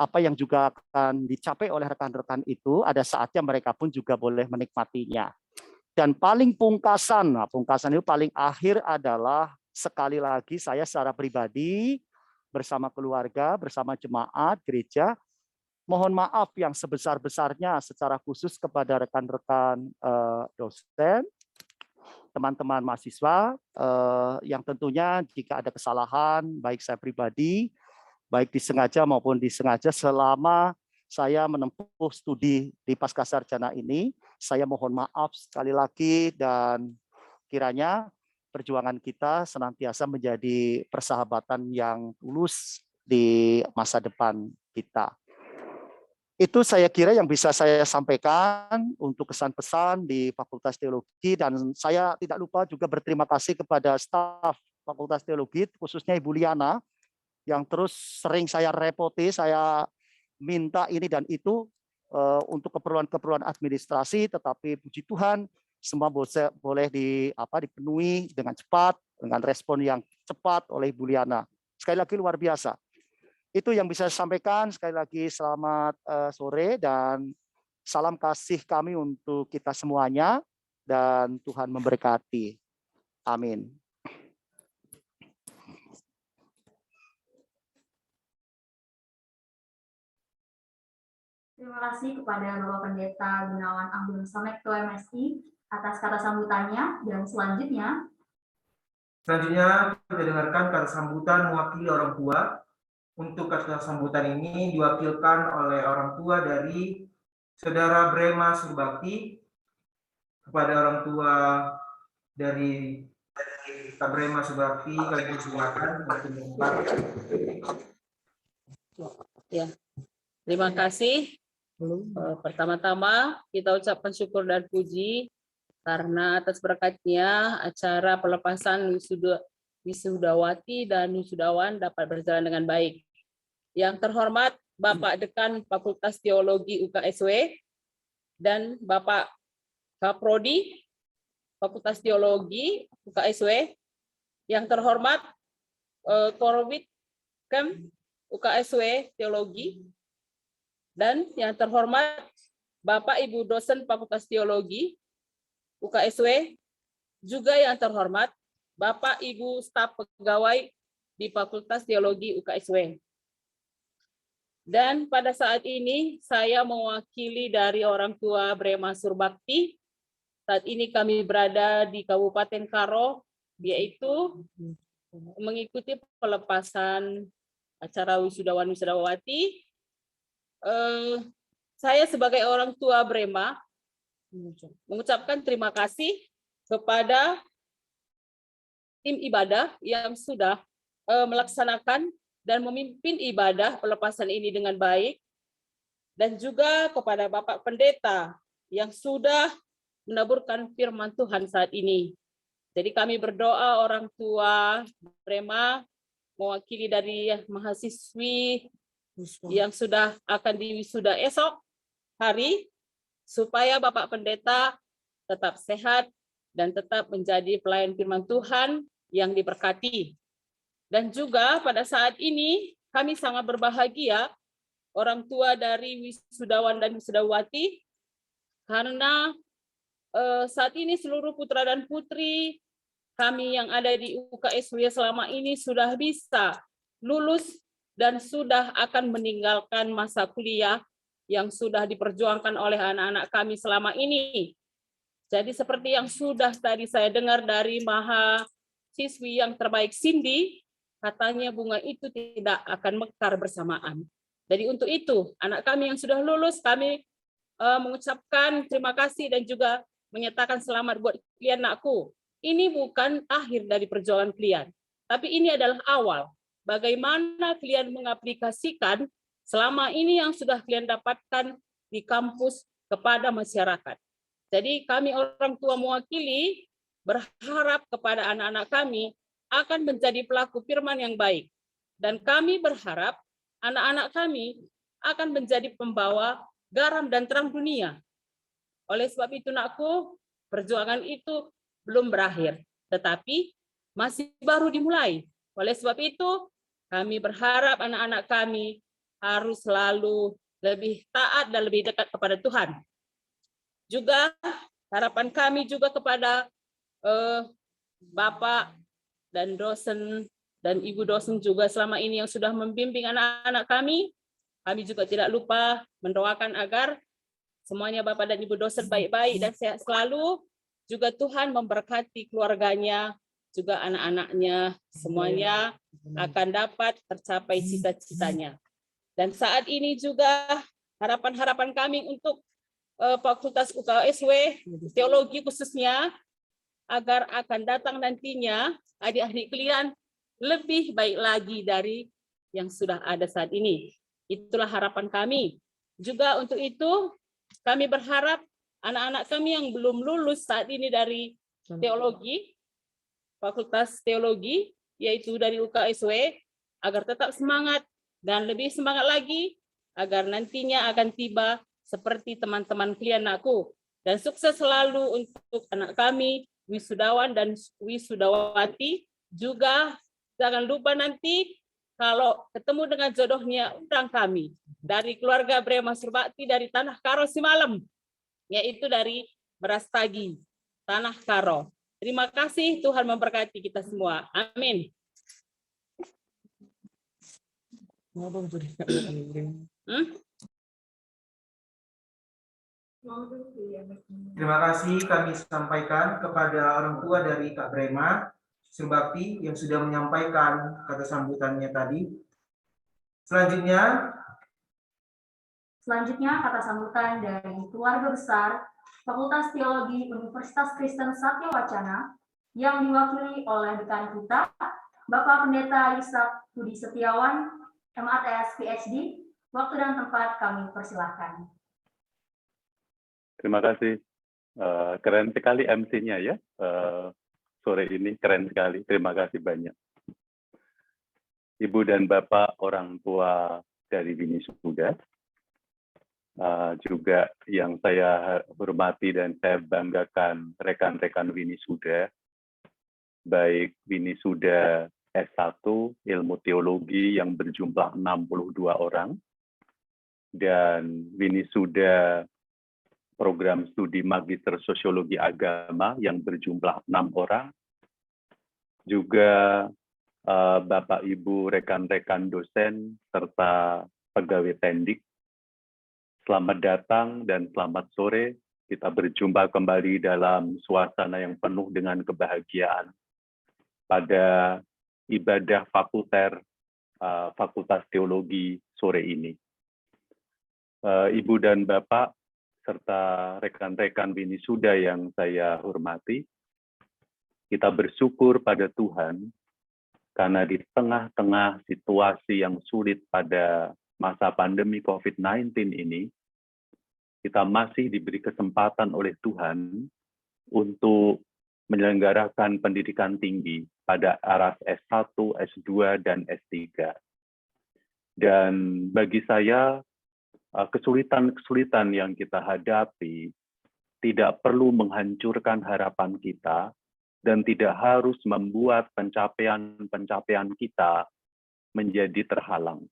[SPEAKER 17] apa yang juga akan dicapai oleh rekan-rekan itu, ada saatnya mereka pun juga boleh menikmatinya. Dan paling pungkasan, nah pungkasan itu paling akhir adalah sekali lagi saya secara pribadi bersama keluarga, bersama jemaat, gereja, mohon maaf yang sebesar-besarnya secara khusus kepada rekan-rekan dosen, teman-teman mahasiswa, yang tentunya jika ada kesalahan, baik saya pribadi, baik disengaja maupun disengaja selama saya menempuh studi di Pascasarjana ini, saya mohon maaf sekali lagi dan kiranya perjuangan kita senantiasa menjadi persahabatan yang tulus di masa depan kita. Itu saya kira yang bisa saya sampaikan untuk kesan-pesan di Fakultas Teologi, dan saya tidak lupa juga berterima kasih kepada staf Fakultas Teologi, khususnya Ibu Liana, yang terus sering saya repoti, saya minta ini dan itu untuk keperluan-keperluan administrasi, tetapi puji Tuhan semua boleh dipenuhi dengan cepat, dengan respon yang cepat oleh Ibu Liana. Sekali lagi luar biasa. Itu yang bisa saya sampaikan. Sekali lagi selamat sore dan salam kasih kami untuk kita semuanya dan Tuhan memberkati. Amin.
[SPEAKER 1] Terima kasih kepada Bapak Pendeta Gunawan Anggun Samekto MSI atas kata sambutannya, dan selanjutnya
[SPEAKER 2] kita dengarkan kata sambutan mewakili orang tua. Untuk kata sambutan ini diwakilkan oleh orang tua dari Saudara Brema Surbakti. Kepada orang tua dari Kak Brema Surbakti, kalian silakan.
[SPEAKER 18] Ya, terima kasih. Pertama-tama kita ucapkan syukur dan puji karena atas berkatnya acara pelepasan wisudawati dan wisudawan dapat berjalan dengan baik. Yang terhormat Bapak Dekan Fakultas Teologi UKSW dan Bapak Kaprodi Fakultas Teologi UKSW, yang terhormat Korwit Kem UKSW Teologi, dan yang terhormat Bapak Ibu dosen Fakultas Teologi UKSW, juga yang terhormat Bapak Ibu staf pegawai di Fakultas Teologi UKSW. Dan pada saat ini saya mewakili dari orang tua Brema Surbakti. Saat ini kami berada di Kabupaten Karo, yaitu mengikuti pelepasan acara wisudawan wisudawati. Saya sebagai orang tua Brema mengucapkan terima kasih kepada tim ibadah yang sudah melaksanakan dan memimpin ibadah pelepasan ini dengan baik, dan juga kepada Bapak Pendeta yang sudah menaburkan firman Tuhan saat ini. Jadi kami berdoa orang tua Brema mewakili dari mahasiswi yang sudah akan diwisuda esok hari, supaya Bapak Pendeta tetap sehat dan tetap menjadi pelayan firman Tuhan yang diberkati. Dan juga pada saat ini kami sangat berbahagia orang tua dari wisudawan dan wisudawati, karena saat ini seluruh putra dan putri kami yang ada di UKSW selama ini sudah bisa lulus dan sudah akan meninggalkan masa kuliah yang sudah diperjuangkan oleh anak-anak kami selama ini. Jadi seperti yang sudah tadi saya dengar dari mahasiswi yang terbaik Cindy, katanya bunga itu tidak akan mekar bersamaan. Jadi untuk itu, anak kami yang sudah lulus, kami mengucapkan terima kasih dan juga menyatakan selamat buat kalian nakku. Ini bukan akhir dari perjuangan kalian, tapi ini adalah awal. Bagaimana kalian mengaplikasikan selama ini yang sudah kalian dapatkan di kampus kepada masyarakat. Jadi kami orang tua mewakili berharap kepada anak-anak kami akan menjadi pelaku firman yang baik. Dan kami berharap anak-anak kami akan menjadi pembawa garam dan terang dunia. Oleh sebab itu, nakku, perjuangan itu belum berakhir, tetapi masih baru dimulai. Oleh sebab itu, kami berharap anak-anak kami harus selalu lebih taat dan lebih dekat kepada Tuhan. Juga harapan kami juga kepada Bapak dan dosen dan Ibu dosen juga selama ini yang sudah membimbing anak-anak kami. Kami juga tidak lupa mendoakan agar semuanya Bapak dan Ibu dosen baik-baik dan sehat selalu. Juga Tuhan memberkati keluarganya, juga anak-anaknya, semuanya akan dapat tercapai cita-citanya. Dan saat ini juga harapan-harapan kami untuk Fakultas UKSW, teologi khususnya, agar akan datang nantinya adik-adik kalian lebih baik lagi dari yang sudah ada saat ini. Itulah harapan kami. Juga untuk itu, kami berharap anak-anak kami yang belum lulus saat ini dari teologi, Fakultas Teologi, yaitu dari UKSW, agar tetap semangat dan lebih semangat lagi, agar nantinya akan tiba seperti teman-teman kalian aku. Dan sukses selalu untuk anak kami, wisudawan dan wisudawati. Juga jangan lupa nanti kalau ketemu dengan jodohnya, undang kami dari keluarga Brema Surbakti dari Tanah Karo Simalem, yaitu dari Merastagi, Tanah Karo. Terima kasih, Tuhan memberkati kita semua. Amin.
[SPEAKER 2] Terima kasih kami sampaikan kepada orang tua dari Kak Brema Surbakti yang sudah menyampaikan kata sambutannya tadi. Selanjutnya kata sambutan dari keluarga besar Fakultas Teologi Universitas Kristen Satya Wacana yang diwakili oleh dekan kita, Bapak Pendeta Ishak Budi Setiawan, MATS PhD. Waktu dan tempat kami persilahkan.
[SPEAKER 11] Terima kasih. Keren sekali MC-nya ya. Sore ini keren sekali. Terima kasih banyak. Ibu dan Bapak orang tua dari Winisuda, juga yang saya hormati dan saya banggakan rekan-rekan Winisuda, baik Winisuda S1 Ilmu Teologi yang berjumlah 62 orang, dan Winisuda Program Studi Magister Sosiologi Agama yang berjumlah 6 orang, juga Bapak Ibu rekan-rekan dosen serta pegawai tendik. Selamat datang dan selamat sore. Kita berjumpa kembali dalam suasana yang penuh dengan kebahagiaan pada ibadah Fakultas Teologi sore ini. Ibu dan Bapak serta rekan-rekan Winisuda yang saya hormati, kita bersyukur pada Tuhan karena di tengah-tengah situasi yang sulit pada masa pandemi COVID-19 ini, kita masih diberi kesempatan oleh Tuhan untuk menyelenggarakan pendidikan tinggi pada aras S1, S2, dan S3. Dan bagi saya, kesulitan-kesulitan yang kita hadapi tidak perlu menghancurkan harapan kita dan tidak harus membuat pencapaian-pencapaian kita menjadi terhalang.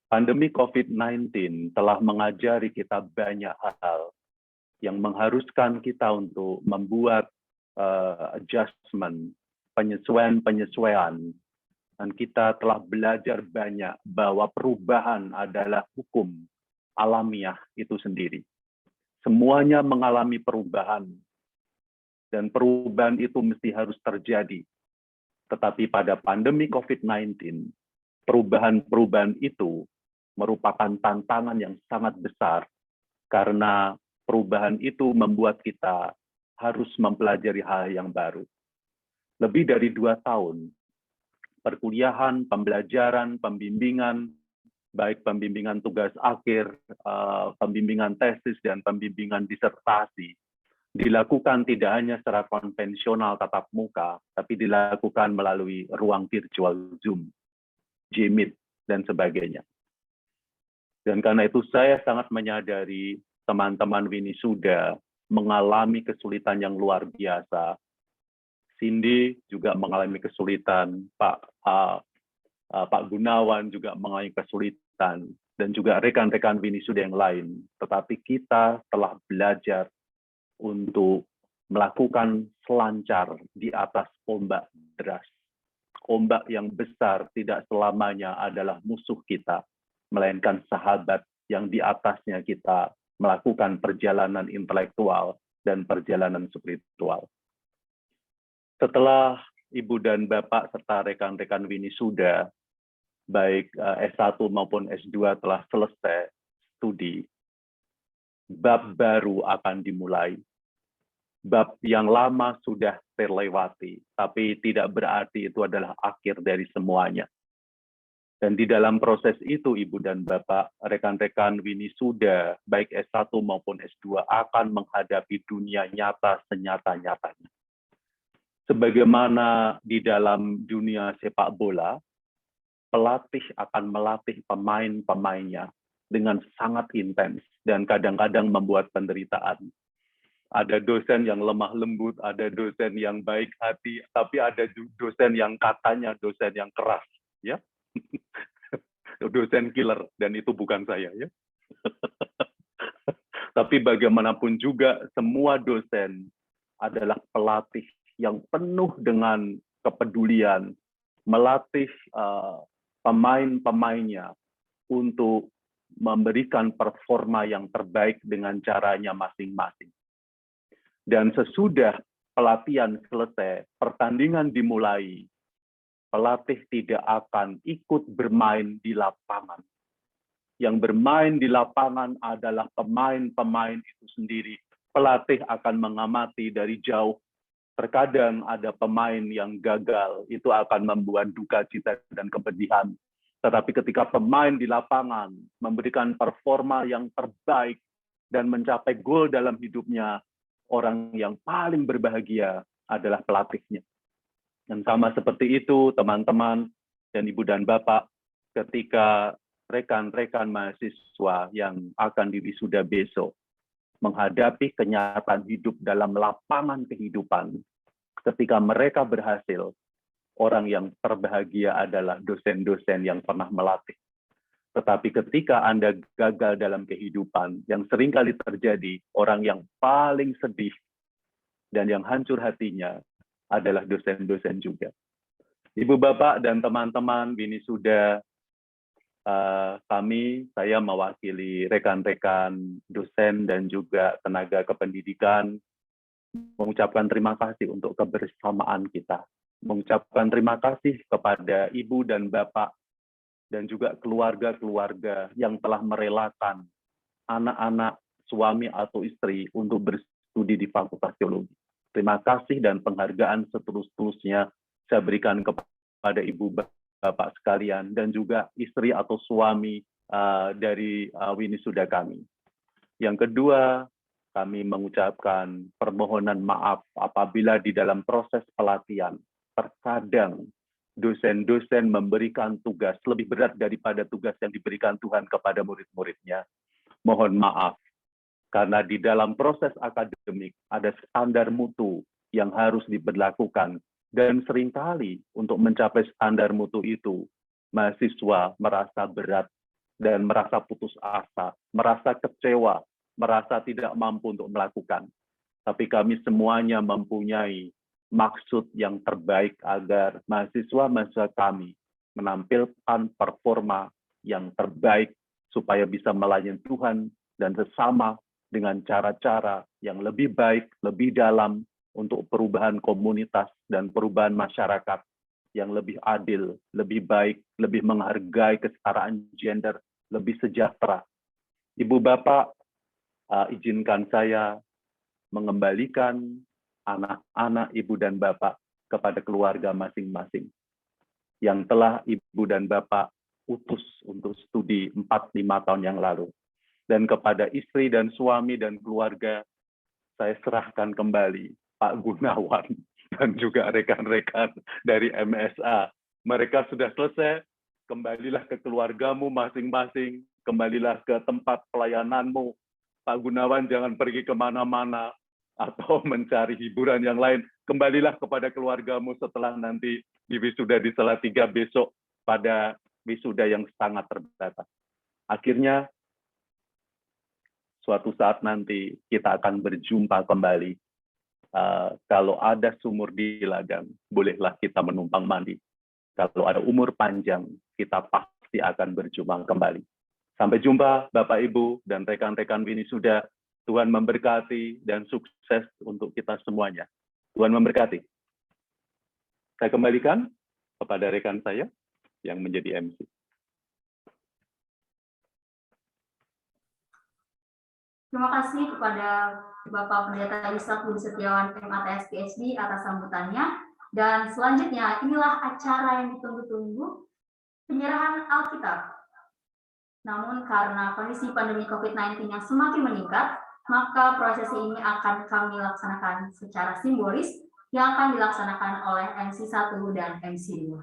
[SPEAKER 11] Pandemi COVID-19 telah mengajari kita banyak hal yang mengharuskan kita untuk membuat adjustment, penyesuaian, dan kita telah belajar banyak bahwa perubahan adalah hukum alamiah itu sendiri. Semuanya mengalami perubahan, dan perubahan itu mesti harus terjadi. Tetapi pada pandemi COVID-19, perubahan-perubahan itu merupakan tantangan yang sangat besar, karena perubahan itu membuat kita harus mempelajari hal yang baru. Lebih dari 2 tahun, perkuliahan, pembelajaran, pembimbingan, baik pembimbingan tugas akhir, pembimbingan tesis, dan pembimbingan disertasi, dilakukan tidak hanya secara konvensional tatap muka, tapi dilakukan melalui ruang virtual Zoom, Jmeet, dan sebagainya. Dan karena itu saya sangat menyadari teman-teman Winisuda mengalami kesulitan yang luar biasa. Cindy juga mengalami kesulitan, Pak Gunawan juga mengalami kesulitan, dan juga rekan-rekan Winisuda yang lain. Tetapi kita telah belajar untuk melakukan selancar di atas ombak deras. Ombak yang besar tidak selamanya adalah musuh kita, melainkan sahabat yang di atasnya kita melakukan perjalanan intelektual dan perjalanan spiritual. Setelah Ibu dan Bapak serta rekan-rekan Winisuda, baik S1 maupun S2 telah selesai studi, bab baru akan dimulai. Bab yang lama sudah terlewati, tapi tidak berarti itu adalah akhir dari semuanya. Dan di dalam proses itu, Ibu dan Bapak, rekan-rekan Winisuda, baik S1 maupun S2, akan menghadapi dunia nyata senyata-nyatanya. Sebagaimana di dalam dunia sepak bola, pelatih akan melatih pemain-pemainnya dengan sangat intens dan kadang-kadang membuat penderitaan. Ada dosen yang lemah lembut, ada dosen yang baik hati, tapi ada dosen yang katanya dosen yang keras, ya. Dosen killer, dan itu bukan saya, ya. Tapi bagaimanapun juga semua dosen adalah pelatih yang penuh dengan kepedulian, melatih pemain-pemainnya untuk memberikan performa yang terbaik dengan caranya masing-masing. Dan sesudah pelatihan selesai, pertandingan dimulai, pelatih tidak akan ikut bermain di lapangan. Yang bermain di lapangan adalah pemain-pemain itu sendiri. Pelatih akan mengamati dari jauh. Terkadang ada pemain yang gagal, itu akan membuat duka cita dan kepedihan. Tetapi ketika pemain di lapangan memberikan performa yang terbaik dan mencapai gol dalam hidupnya, orang yang paling berbahagia adalah pelatihnya. Dan sama seperti itu, teman-teman dan Ibu dan Bapak, ketika rekan-rekan mahasiswa yang akan diwisuda besok menghadapi kenyataan hidup dalam lapangan kehidupan, ketika mereka berhasil, orang yang terbahagia adalah dosen-dosen yang pernah melatih. Tetapi ketika Anda gagal dalam kehidupan, yang seringkali terjadi, orang yang paling sedih dan yang hancur hatinya adalah dosen-dosen juga. Ibu, Bapak, dan teman-teman Winisuda, saya mewakili rekan-rekan dosen dan juga tenaga kependidikan, mengucapkan terima kasih untuk kebersamaan kita. Mengucapkan terima kasih kepada Ibu dan Bapak, dan juga keluarga-keluarga yang telah merelakan anak-anak, suami atau istri untuk berstudi di Fakultas Teologi. Terima kasih dan penghargaan setulus-tulusnya saya berikan kepada Ibu Bapak sekalian dan juga istri atau suami dari Winisuda kami. Yang kedua, kami mengucapkan permohonan maaf apabila di dalam proses pelatihan terkadang dosen-dosen memberikan tugas lebih berat daripada tugas yang diberikan Tuhan kepada murid-muridnya. Mohon maaf, karena di dalam proses akademik ada standar mutu yang harus diberlakukan, dan seringkali untuk mencapai standar mutu itu, mahasiswa merasa berat dan merasa putus asa, merasa kecewa, merasa tidak mampu untuk melakukan. Tapi kami semuanya mempunyai maksud yang terbaik agar mahasiswa-mahasiswa kami menampilkan performa yang terbaik supaya bisa melayani Tuhan dan sesama dengan cara-cara yang lebih baik, lebih dalam untuk perubahan komunitas dan perubahan masyarakat yang lebih adil, lebih baik, lebih menghargai kesetaraan gender, lebih sejahtera. Ibu Bapak, izinkan saya mengembalikan anak-anak Ibu dan Bapak kepada keluarga masing-masing yang telah Ibu dan Bapak utus untuk studi 4-5 tahun yang lalu. Dan kepada istri dan suami dan keluarga, saya serahkan kembali Pak Gunawan dan juga rekan-rekan dari MSA. Mereka sudah selesai, kembalilah ke keluargamu masing-masing, kembalilah ke tempat pelayananmu. Pak Gunawan jangan pergi kemana-mana atau mencari hiburan yang lain. Kembalilah kepada keluargamu setelah nanti di wisuda di Salatiga besok pada wisuda yang sangat terbatas. Akhirnya, suatu saat nanti kita akan berjumpa kembali. Kalau ada sumur di ladang, bolehlah kita menumpang mandi. Kalau ada umur panjang, kita pasti akan berjumpa kembali. Sampai jumpa Bapak Ibu dan rekan-rekan wisuda. Tuhan memberkati dan sukses untuk kita semuanya. Tuhan memberkati. Saya kembalikan kepada rekan saya yang menjadi MC.
[SPEAKER 1] Terima kasih kepada Bapak Pendeta Ishak Budi Setiawan MATS PhD atas sambutannya. Dan selanjutnya, inilah acara yang ditunggu-tunggu, penyerahan Alkitab. Namun karena kondisi pandemi COVID-19 yang semakin meningkat, maka prosesi ini akan kami laksanakan secara simbolis yang akan dilaksanakan oleh MC1 dan MC2.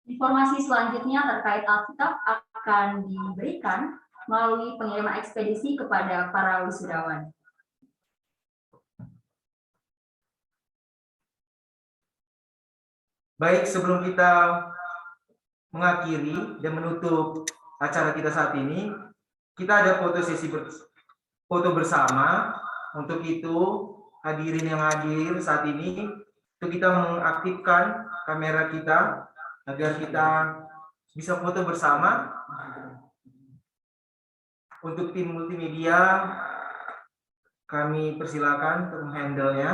[SPEAKER 1] Informasi selanjutnya terkait Alkitab akan diberikan melalui pengiriman ekspedisi kepada para wisudawan.
[SPEAKER 2] Baik, sebelum kita mengakhiri dan menutup acara kita saat ini, kita ada foto bersama. Untuk itu, hadirin yang hadir saat ini, untuk kita mengaktifkan kamera kita agar kita bisa foto bersama. Untuk tim multimedia, kami persilakan untuk menghandle-nya.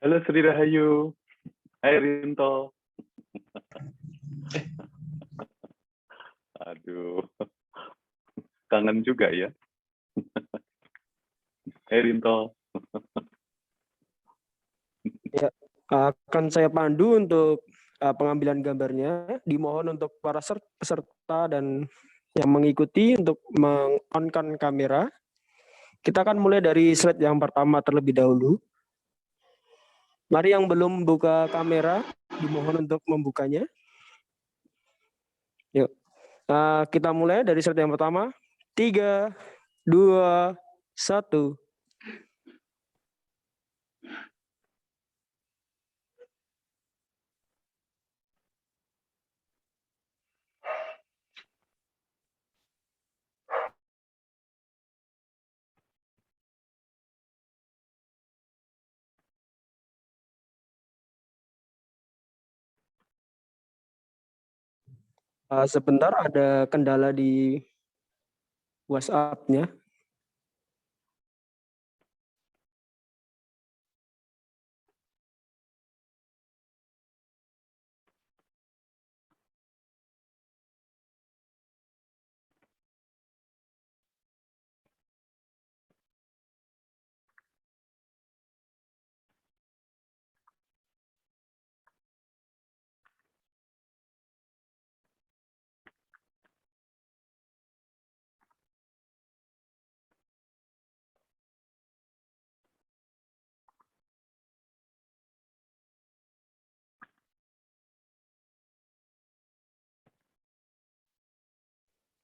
[SPEAKER 11] Halo Sri Rahayu, hai Rinto. Aduh, kangen juga ya. Hai Rinto.
[SPEAKER 19] Ya, akan saya pandu untuk pengambilan gambarnya. Dimohon untuk para peserta dan yang mengikuti untuk meng-on-kan kamera. Kita akan mulai dari slide yang pertama terlebih dahulu. Mari yang belum buka kamera, dimohon untuk membukanya. Yuk, kita mulai dari slide yang pertama. 3, 2, 1. Sebentar, ada kendala di WhatsApp-nya.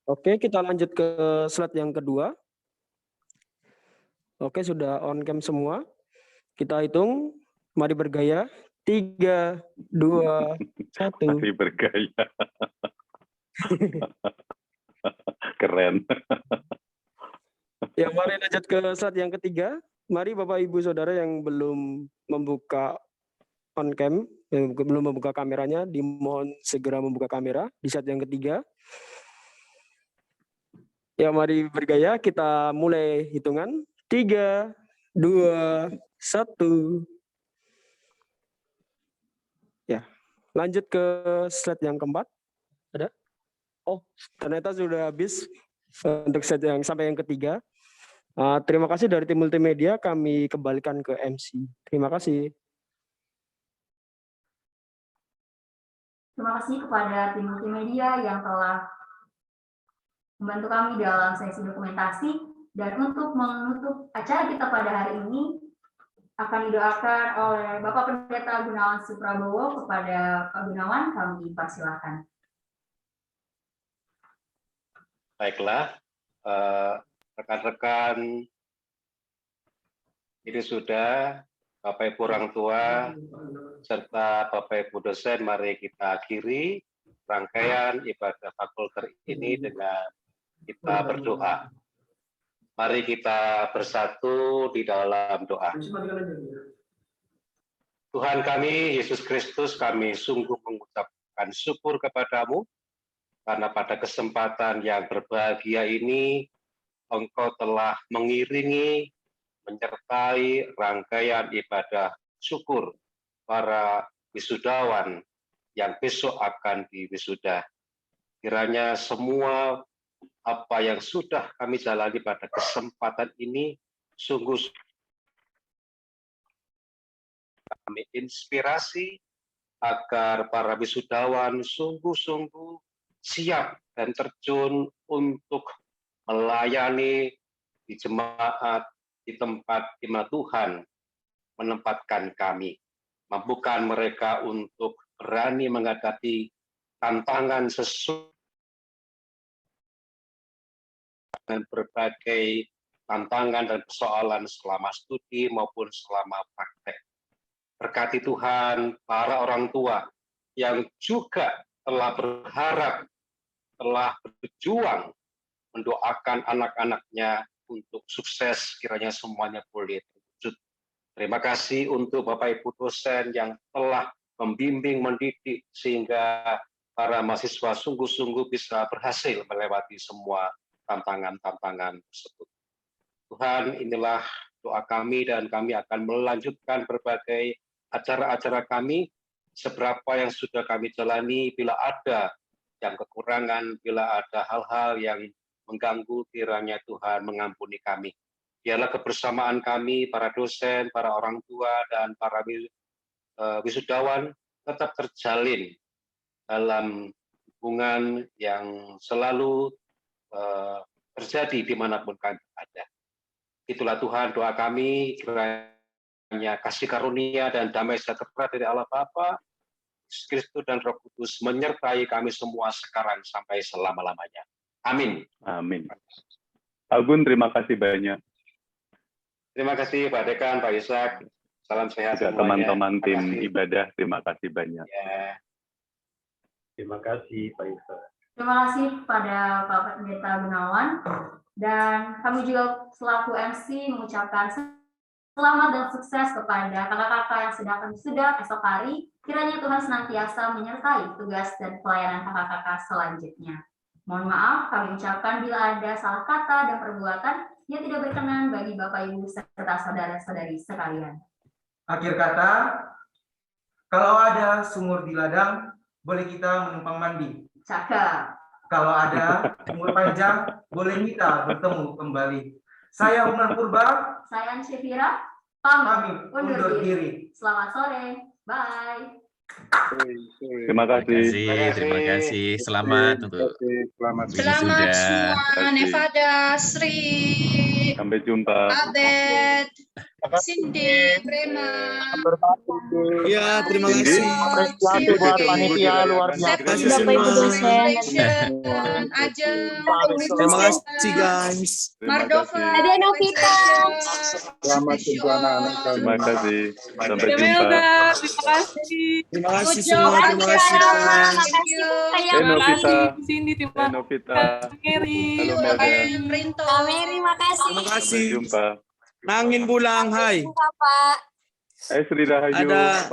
[SPEAKER 19] Oke, kita lanjut ke slide yang kedua. Oke, sudah on cam semua. Kita hitung, mari bergaya. 3, 2, 1.
[SPEAKER 11] Mari bergaya. Keren.
[SPEAKER 19] Ya, mari lanjut ke slide yang ketiga. Mari Bapak Ibu Saudara yang belum membuka on cam, yang belum membuka kameranya, dimohon segera membuka kamera di slide yang ketiga. Ya, mari bergaya, kita mulai hitungan. 3, 2, 1. Lanjut ke slide yang keempat. Ada? Oh, ternyata sudah habis untuk slide yang sampai yang ketiga. Terima kasih dari tim multimedia, kami kembalikan ke MC. Terima kasih.
[SPEAKER 1] Terima kasih kepada tim multimedia yang telah membantu kami dalam sesi dokumentasi. Dan untuk menutup acara kita pada hari ini, akan didoakan oleh Bapak Pendeta Gunawan Suprabowo. Kepada Pak Gunawan, kami persilakan.
[SPEAKER 20] Baiklah, rekan-rekan ini sudah Bapak Ibu orang tua serta Bapak Ibu dosen, mari kita akhiri rangkaian ibadah fakulter ini dengan kita berdoa. Mari kita bersatu di dalam doa. Tuhan kami, Yesus Kristus, kami sungguh mengucapkan syukur kepadamu karena pada kesempatan yang berbahagia ini Engkau telah mengiringi, menyertai rangkaian ibadah syukur para wisudawan yang besok akan diwisuda. Kiranya semua apa yang sudah kami jalani pada kesempatan ini sungguh kami inspirasi agar para wisudawan sungguh-sungguh siap dan terjun untuk melayani di jemaat, di tempat di mana Tuhan menempatkan kami. Mampukan mereka untuk berani menghadapi tantangan sesuai dengan berbagai tantangan dan persoalan selama studi maupun selama praktek. Berkati Tuhan para orang tua yang juga telah berharap, telah berjuang mendoakan anak-anaknya untuk sukses, kiranya semuanya boleh terwujud. Terima kasih untuk Bapak Ibu dosen yang telah membimbing, mendidik, sehingga para mahasiswa sungguh-sungguh bisa berhasil melewati semua tantangan-tantangan tersebut. Tuhan, inilah doa kami dan kami akan melanjutkan berbagai acara-acara kami seberapa yang sudah kami jalani. Bila ada yang kekurangan, bila ada hal-hal yang mengganggu, kiranya Tuhan mengampuni kami. Biarlah kebersamaan kami, para dosen, para orang tua, dan para wisudawan tetap terjalin dalam hubungan yang selalu terjadi dimanapun kami ada. Itulah Tuhan doa kami, kiranya kasih karunia dan damai sejahtera dari Allah Bapa, Yesus Kristus dan Roh Kudus menyertai kami semua sekarang sampai selama-lamanya. Amin.
[SPEAKER 11] Amin. Pak Gun, terima kasih banyak.
[SPEAKER 20] Terima kasih Pak Dekan, Pak Ishak. Salam sehat
[SPEAKER 11] juga
[SPEAKER 20] semuanya.
[SPEAKER 11] teman-teman tim ibadah, terima kasih banyak.
[SPEAKER 20] Ya. Terima kasih Pak Ishak.
[SPEAKER 1] Terima kasih kepada Bapak Pendeta Gunawan, dan kami juga selaku MC mengucapkan selamat dan sukses kepada kakak-kakak yang sedang wisuda esok hari. Kiranya Tuhan senantiasa menyertai tugas dan pelayanan kakak-kakak selanjutnya. Mohon maaf kami ucapkan bila ada salah kata dan perbuatan yang tidak berkenan bagi Bapak Ibu serta saudara-saudari sekalian.
[SPEAKER 2] Akhir kata, kalau ada sumur di ladang, boleh kita menumpang mandi.
[SPEAKER 1] Cakep.
[SPEAKER 2] Kalau ada umur panjang, boleh kita bertemu kembali. Saya Umar Purba.
[SPEAKER 1] Saya Ansyifira. Pamit undur diri.
[SPEAKER 2] diri.
[SPEAKER 1] Selamat sore. Bye.
[SPEAKER 11] Terima kasih.
[SPEAKER 21] Terima kasih. Selamat untuk
[SPEAKER 22] Selamat
[SPEAKER 21] wisuda.
[SPEAKER 22] semua, Nevada, Sri,
[SPEAKER 11] Sampai jumpa.
[SPEAKER 22] Abed, Cindy, Brema.
[SPEAKER 23] Ya, terima kasih.
[SPEAKER 17] Apresiasi buat panitia luar biasa.
[SPEAKER 22] Bapak Ibu dosen, Ajeng,
[SPEAKER 23] Terima kasih guys.
[SPEAKER 22] Mardova,
[SPEAKER 23] Ada Novita.
[SPEAKER 22] Selamat
[SPEAKER 23] jumpa anak-anak.
[SPEAKER 11] Terima kasih. Sampai jumpa.
[SPEAKER 22] terima kasih.
[SPEAKER 23] Terima kasih semua. Terima kasih.
[SPEAKER 11] Novita.
[SPEAKER 22] Cindy,
[SPEAKER 11] Novita.
[SPEAKER 22] Mary,
[SPEAKER 11] Halo, Mary.
[SPEAKER 22] Printo.
[SPEAKER 23] Mary, makasih. Terima kasih.
[SPEAKER 11] Sampai jumpa.
[SPEAKER 23] Nangin bulang, hai.
[SPEAKER 22] Pak.
[SPEAKER 11] Sri Rahayu.
[SPEAKER 23] Ada